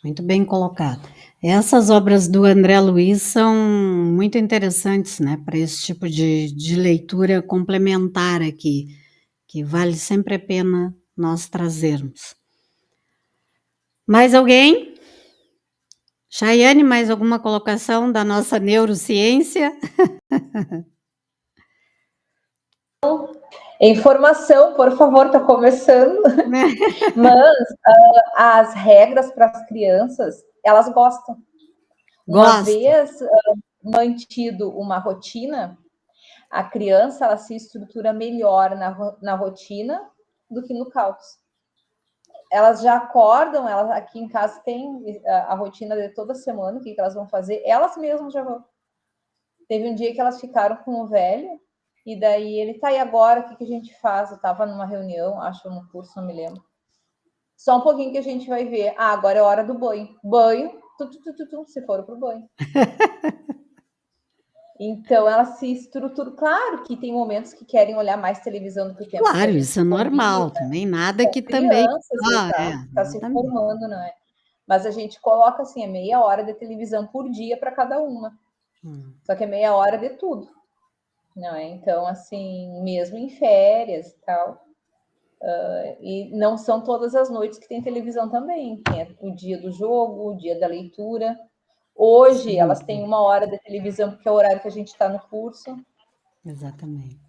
Speaker 2: Muito bem colocado. Essas obras do André Luiz são muito interessantes, né, para esse tipo de leitura complementar aqui, que vale sempre a pena nós trazermos. Mais alguém? Chayane, mais alguma colocação da nossa neurociência?
Speaker 6: Informação, por favor, está começando. Mas as regras para as crianças, elas gostam. Uma vez mantido uma rotina, a criança ela se estrutura melhor na rotina do que no caos. Elas já acordam, elas aqui em casa tem a rotina de toda semana, o que elas vão fazer, elas mesmas já vão. Teve um dia que elas ficaram com o velho, e daí ele tá aí agora, o que a gente faz? Eu tava numa reunião, acho, no curso, não me lembro. Só um pouquinho que a gente vai ver. Ah, agora é hora do banho. Banho, se foram pro banho. Então, ela se estrutura. Claro que tem momentos que querem olhar mais televisão do que o tempo.
Speaker 2: Claro, isso é normal, também nada que também...
Speaker 6: Tá se formando, não é? Mas a gente coloca, assim, meia hora de televisão por dia para cada uma. Só que é meia hora de tudo, não é? Então, assim, mesmo em férias e tal... e não são todas as noites que tem televisão também. Tem o dia do jogo, o dia da leitura. Hoje, elas têm 1 hora de televisão, porque é o horário que a gente está no curso.
Speaker 2: Exatamente.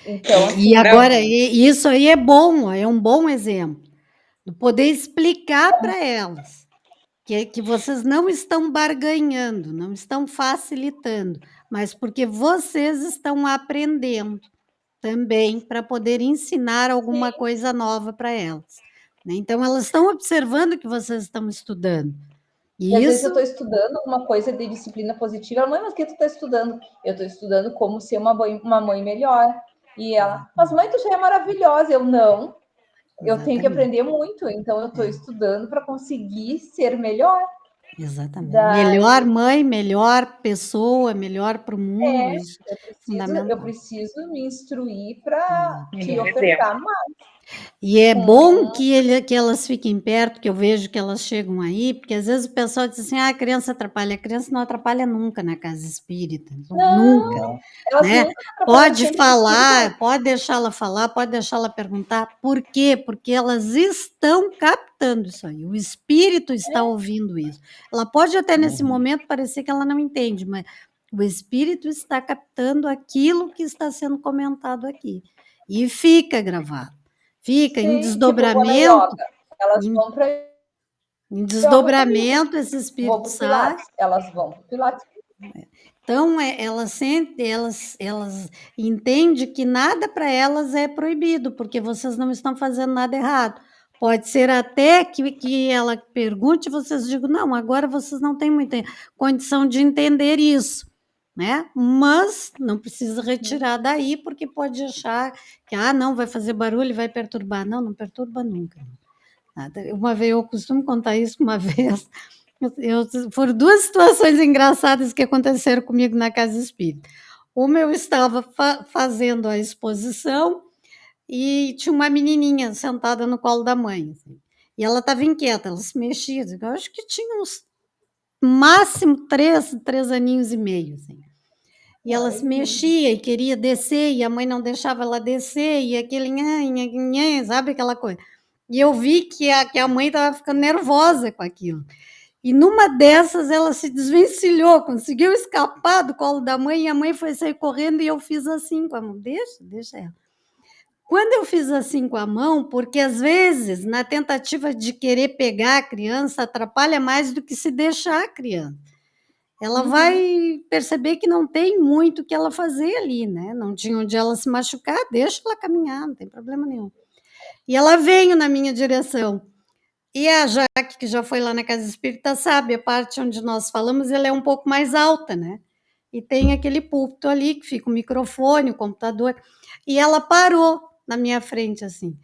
Speaker 6: Então, assim,
Speaker 2: e agora, isso aí é bom, é um bom exemplo. De poder explicar para elas que vocês não estão barganhando, não estão facilitando, mas porque vocês estão aprendendo também para poder ensinar alguma coisa nova para elas. Né? Então, elas estão observando que vocês estão estudando.
Speaker 6: E às vezes eu estou estudando alguma coisa de disciplina positiva. Mãe, mas o que tu está estudando? Eu estou estudando como ser uma mãe melhor. E ela, mas mãe, tu já é maravilhosa. Eu, não. Eu tenho que aprender muito. Então, eu estou estudando para conseguir ser melhor.
Speaker 2: Exatamente. Melhor mãe, melhor pessoa, melhor para o mundo. Isso
Speaker 6: eu preciso me instruir para te ofertar mais.
Speaker 2: E é bom que elas fiquem perto, que eu vejo que elas chegam aí, porque às vezes o pessoal diz assim, a criança atrapalha. A criança não atrapalha nunca na casa espírita. Nunca. Né? Pode falar, pode deixá-la falar, pode deixá-la perguntar. Por quê? Porque elas estão captando isso aí. O espírito está ouvindo isso. Ela pode até nesse momento parecer que ela não entende, mas o espírito está captando aquilo que está sendo comentado aqui. E fica gravado. Fica em desdobramento.
Speaker 6: Tipo, elas vão para
Speaker 2: em desdobramento, esse espírito sai.
Speaker 6: Elas vão para o Pilates.
Speaker 2: Então, elas entendem que nada para elas é proibido, porque vocês não estão fazendo nada errado. Pode ser até que ela pergunte e vocês digam, não, agora vocês não têm muita condição de entender isso. Né? Mas não precisa retirar daí, porque pode achar que, não, vai fazer barulho, vai perturbar. Não, não perturba nunca. Uma vez, eu costumo contar isso, uma vez, Foram 2 situações engraçadas que aconteceram comigo na casa espírita. Uma, eu estava fazendo a exposição e tinha uma menininha sentada no colo da mãe, assim, e ela estava inquieta, ela se mexia, eu acho que tinha uns máximo 3 aninhos e meio, assim. E ela se mexia e queria descer, e a mãe não deixava ela descer, e aquele nhan, sabe aquela coisa. E eu vi que a mãe estava ficando nervosa com aquilo. E numa dessas ela se desvencilhou, conseguiu escapar do colo da mãe, e a mãe foi sair correndo e eu fiz assim com a mão. Deixa ela. Quando eu fiz assim com a mão, porque às vezes, na tentativa de querer pegar a criança, atrapalha mais do que se deixar a criança. Ela vai perceber que não tem muito o que ela fazer ali, né? Não tinha onde ela se machucar, deixa ela caminhar, não tem problema nenhum. E ela veio na minha direção. E a Jaque, que já foi lá na Casa Espírita, sabe, a parte onde nós falamos, ela é um pouco mais alta, né? E tem aquele púlpito ali, que fica o microfone, o computador. E ela parou na minha frente, assim.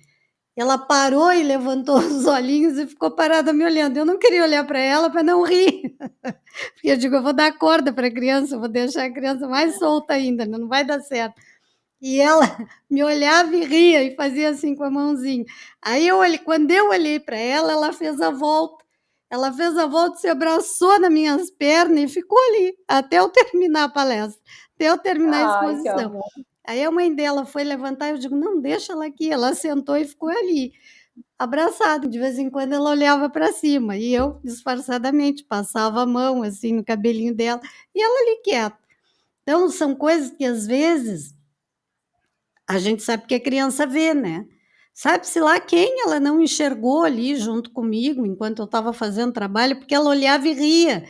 Speaker 2: Ela parou e levantou os olhinhos e ficou parada me olhando. Eu não queria olhar para ela para não rir. Porque eu digo, eu vou dar corda para a criança, eu vou deixar a criança mais solta ainda, não vai dar certo. E ela me olhava e ria e fazia assim com a mãozinha. Aí quando eu olhei para ela, ela fez a volta. Ela fez a volta, se abraçou nas minhas pernas e ficou ali até eu terminar a palestra, até eu terminar a
Speaker 6: Ai, que
Speaker 2: exposição.
Speaker 6: amor.
Speaker 2: Aí a mãe dela foi levantar, eu digo, não, deixa ela aqui. Ela sentou e ficou ali, abraçada. De vez em quando ela olhava para cima e eu, disfarçadamente, passava a mão assim no cabelinho dela e ela ali quieta. Então, são coisas que às vezes a gente sabe que a criança vê, né? Sabe-se lá quem ela não enxergou ali junto comigo enquanto eu estava fazendo trabalho, porque ela olhava e ria.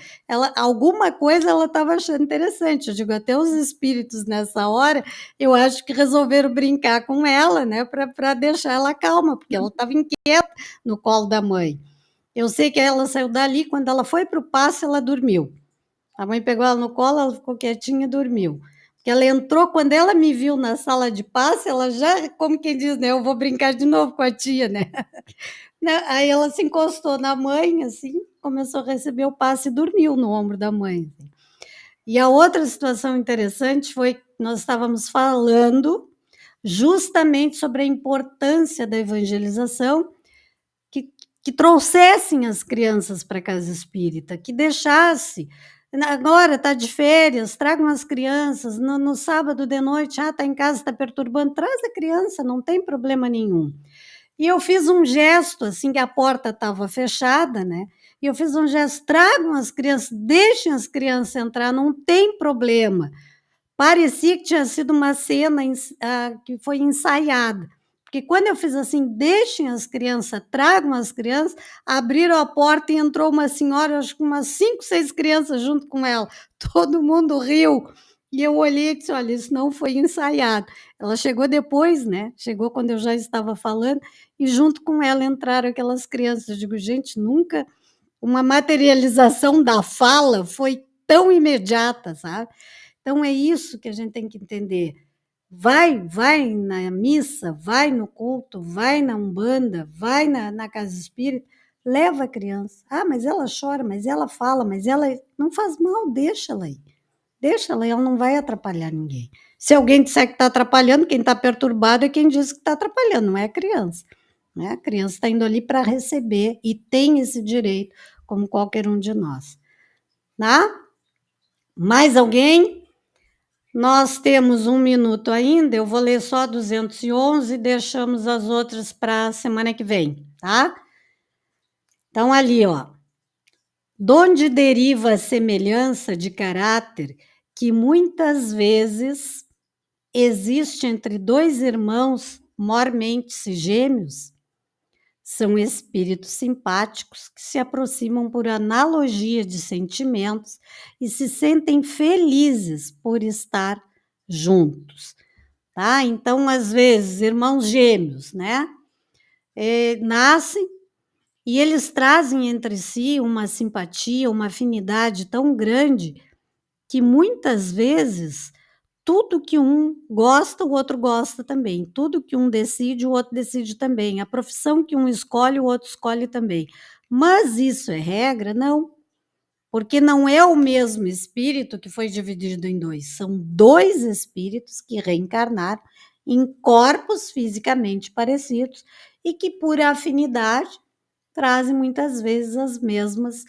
Speaker 2: Alguma coisa ela estava achando interessante. Eu digo, até os espíritos nessa hora, eu acho que resolveram brincar com ela, né? Para deixar ela calma, porque ela estava inquieta no colo da mãe. Eu sei que ela saiu dali, quando ela foi para o passe, ela dormiu. A mãe pegou ela no colo, ela ficou quietinha e dormiu. Porque ela entrou, quando ela me viu na sala de passe, ela já, como quem diz, né? Eu vou brincar de novo com a tia, né? Aí ela se encostou na mãe, assim, começou a receber o passe e dormiu no ombro da mãe. Assim. E a outra situação interessante foi que nós estávamos falando justamente sobre a importância da evangelização, que trouxessem as crianças para a casa espírita, que deixasse. Agora está de férias, tragam as crianças. No sábado de noite, está em casa, está perturbando, traz a criança, não tem problema nenhum. E eu fiz um gesto, assim, que a porta estava fechada, né? E eu fiz um gesto, tragam as crianças, deixem as crianças entrar, não tem problema. Parecia que tinha sido uma cena que foi ensaiada. Porque quando eu fiz assim, deixem as crianças, tragam as crianças, abriram a porta e entrou uma senhora, acho que umas 5, 6 crianças junto com ela. Todo mundo riu. E eu olhei e disse, olha, isso não foi ensaiado. Ela chegou depois, né? Chegou quando eu já estava falando, e junto com ela entraram aquelas crianças. Eu digo, gente, nunca uma materialização da fala foi tão imediata, sabe? Então é isso que a gente tem que entender. Vai na missa, vai no culto, vai na umbanda, vai na casa espírita, leva a criança. Ah, mas ela chora, mas ela fala, mas ela não faz mal, deixa ela aí. Deixa ela, ela não vai atrapalhar ninguém. Se alguém disser que está atrapalhando, quem está perturbado é quem diz que está atrapalhando, não é a criança. Né? A criança está indo ali para receber e tem esse direito, como qualquer um de nós. Tá? Mais alguém? Nós temos 1 minuto ainda, eu vou ler só 211 e deixamos as outras para a semana que vem, tá? Então, ali, ó. Donde deriva a semelhança de caráter que muitas vezes existe entre 2 irmãos mormente gêmeos? São espíritos simpáticos que se aproximam por analogia de sentimentos e se sentem felizes por estar juntos, tá? Então, às vezes, irmãos gêmeos, né? Nascem e eles trazem entre si uma simpatia, uma afinidade tão grande que muitas vezes tudo que um gosta, o outro gosta também. Tudo que um decide, o outro decide também. A profissão que um escolhe, o outro escolhe também. Mas isso é regra? Não. porque não é o mesmo espírito que foi dividido em dois, são dois espíritos que reencarnaram em corpos fisicamente parecidos e que, por afinidade, trazem muitas vezes as mesmas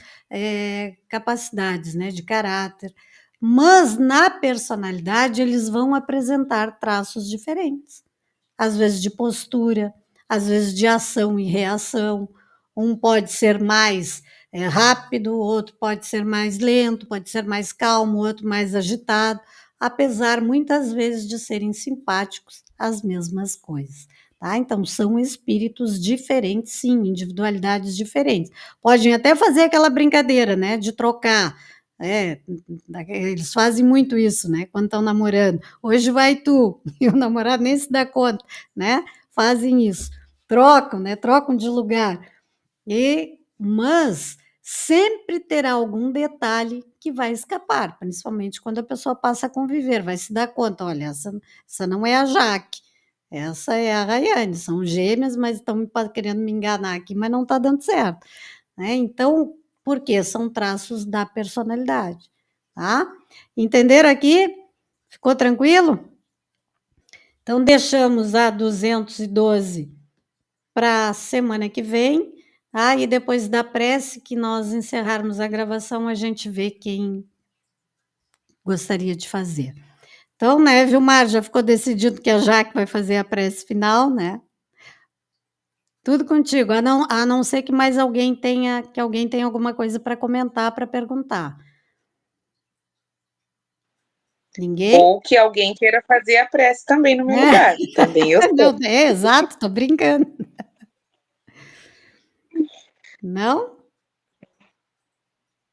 Speaker 2: capacidades, né, de caráter, mas na personalidade eles vão apresentar traços diferentes, às vezes de postura, às vezes de ação e reação. Um pode ser mais rápido, o outro pode ser mais lento, pode ser mais calmo, o outro mais agitado, apesar muitas vezes de serem simpáticos às mesmas coisas. Tá? Então, são espíritos diferentes, sim, individualidades diferentes. Podem até fazer aquela brincadeira, né, de trocar. Eles fazem muito isso, né, quando estão namorando. Hoje vai tu, e o namorado nem se dá conta, né? Fazem isso. Trocam, né? Trocam de lugar. Mas sempre terá algum detalhe que vai escapar, principalmente quando a pessoa passa a conviver, vai se dar conta, olha, essa não é a Jaque, essa é a Rayane, são gêmeas, mas estão querendo me enganar aqui, mas não está dando certo. Né? Então, por quê? São traços da personalidade. Tá? Entenderam aqui? Ficou tranquilo? Então, deixamos a 212 para a semana que vem. E depois da prece, que nós encerrarmos a gravação, a gente vê quem gostaria de fazer. Então, né, Vilmar, já ficou decidido que a Jaque vai fazer a prece final, né? Tudo contigo, a não ser que mais alguém tenha alguma coisa para comentar, para perguntar. Ninguém?
Speaker 3: Ou que alguém queira fazer a prece também no meu lugar. Também eu sei.
Speaker 2: Não, exato, estou brincando. Não?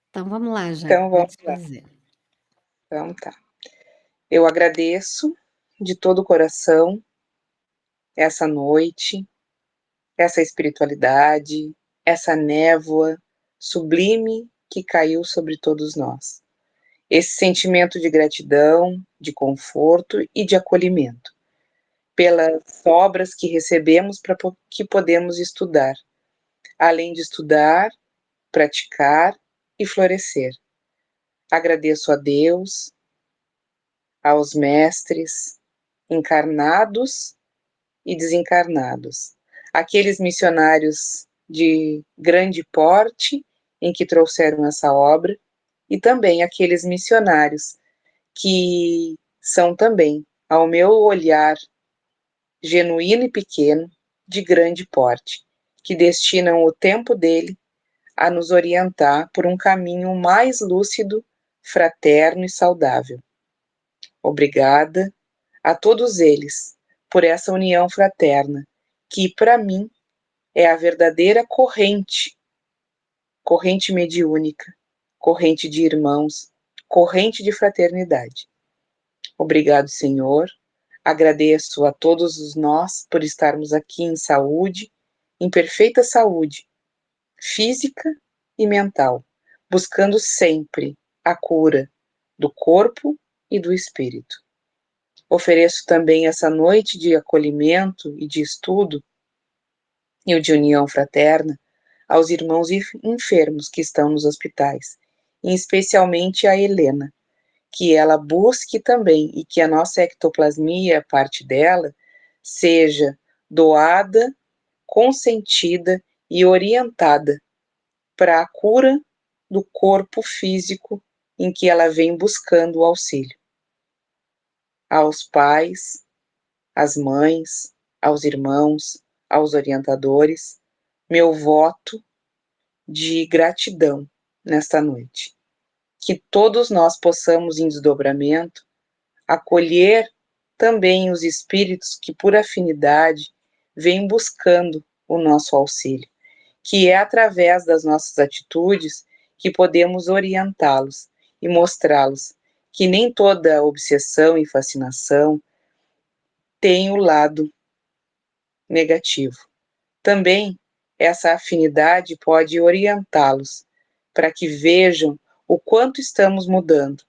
Speaker 2: Então vamos lá, Jaque.
Speaker 3: Então vamos lá.
Speaker 2: Fazer.
Speaker 3: Então tá. Eu agradeço de todo o coração essa noite, essa espiritualidade, essa névoa sublime que caiu sobre todos nós. Esse sentimento de gratidão, de conforto e de acolhimento pelas obras que recebemos para que podemos estudar, além de estudar, praticar e florescer. Agradeço a Deus, aos mestres, encarnados e desencarnados, aqueles missionários de grande porte em que trouxeram essa obra, e também aqueles missionários que são também, ao meu olhar, genuíno e pequeno, de grande porte, que destinam o tempo dele a nos orientar por um caminho mais lúcido, fraterno e saudável. Obrigada a todos eles por essa união fraterna, que para mim é a verdadeira corrente mediúnica, corrente de irmãos, corrente de fraternidade. Obrigado, Senhor. Agradeço a todos os nós por estarmos aqui em saúde, em perfeita saúde, física e mental, buscando sempre a cura do corpo e do espírito. Ofereço também essa noite de acolhimento e de estudo e de união fraterna aos irmãos enfermos que estão nos hospitais, e especialmente a Helena, que ela busque também e que a nossa ectoplasmia, parte dela, seja doada, consentida e orientada para a cura do corpo físico em que ela vem buscando o auxílio. Aos pais, às mães, aos irmãos, aos orientadores, meu voto de gratidão nesta noite. Que todos nós possamos, em desdobramento, acolher também os espíritos que, por afinidade, vêm buscando o nosso auxílio, que é através das nossas atitudes que podemos orientá-los e mostrá-los que nem toda obsessão e fascinação tem o lado negativo. Também essa afinidade pode orientá-los para que vejam o quanto estamos mudando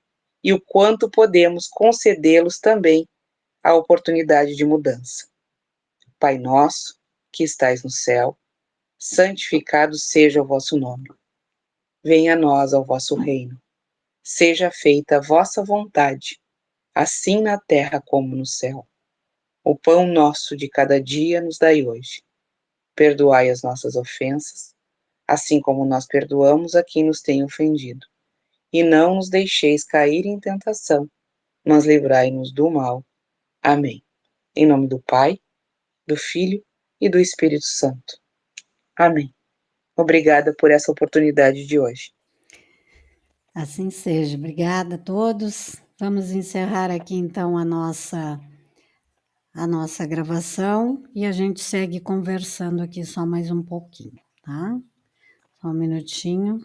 Speaker 3: e o quanto podemos concedê-los também a oportunidade de mudança. Pai nosso, que estais no céu, santificado seja o vosso nome. venha a nós ao vosso reino. Seja feita a vossa vontade, assim na terra como no céu. O pão nosso de cada dia nos dai hoje. Perdoai as nossas ofensas, assim como nós perdoamos a quem nos tem ofendido. E não nos deixeis cair em tentação, mas livrai-nos do mal. Amém. Em nome do Pai, do Filho e do Espírito Santo. Amém. Obrigada por essa oportunidade de hoje.
Speaker 2: Assim seja. Obrigada a todos. Vamos encerrar aqui então a nossa gravação e a gente segue conversando aqui só mais um pouquinho, tá? Só um minutinho.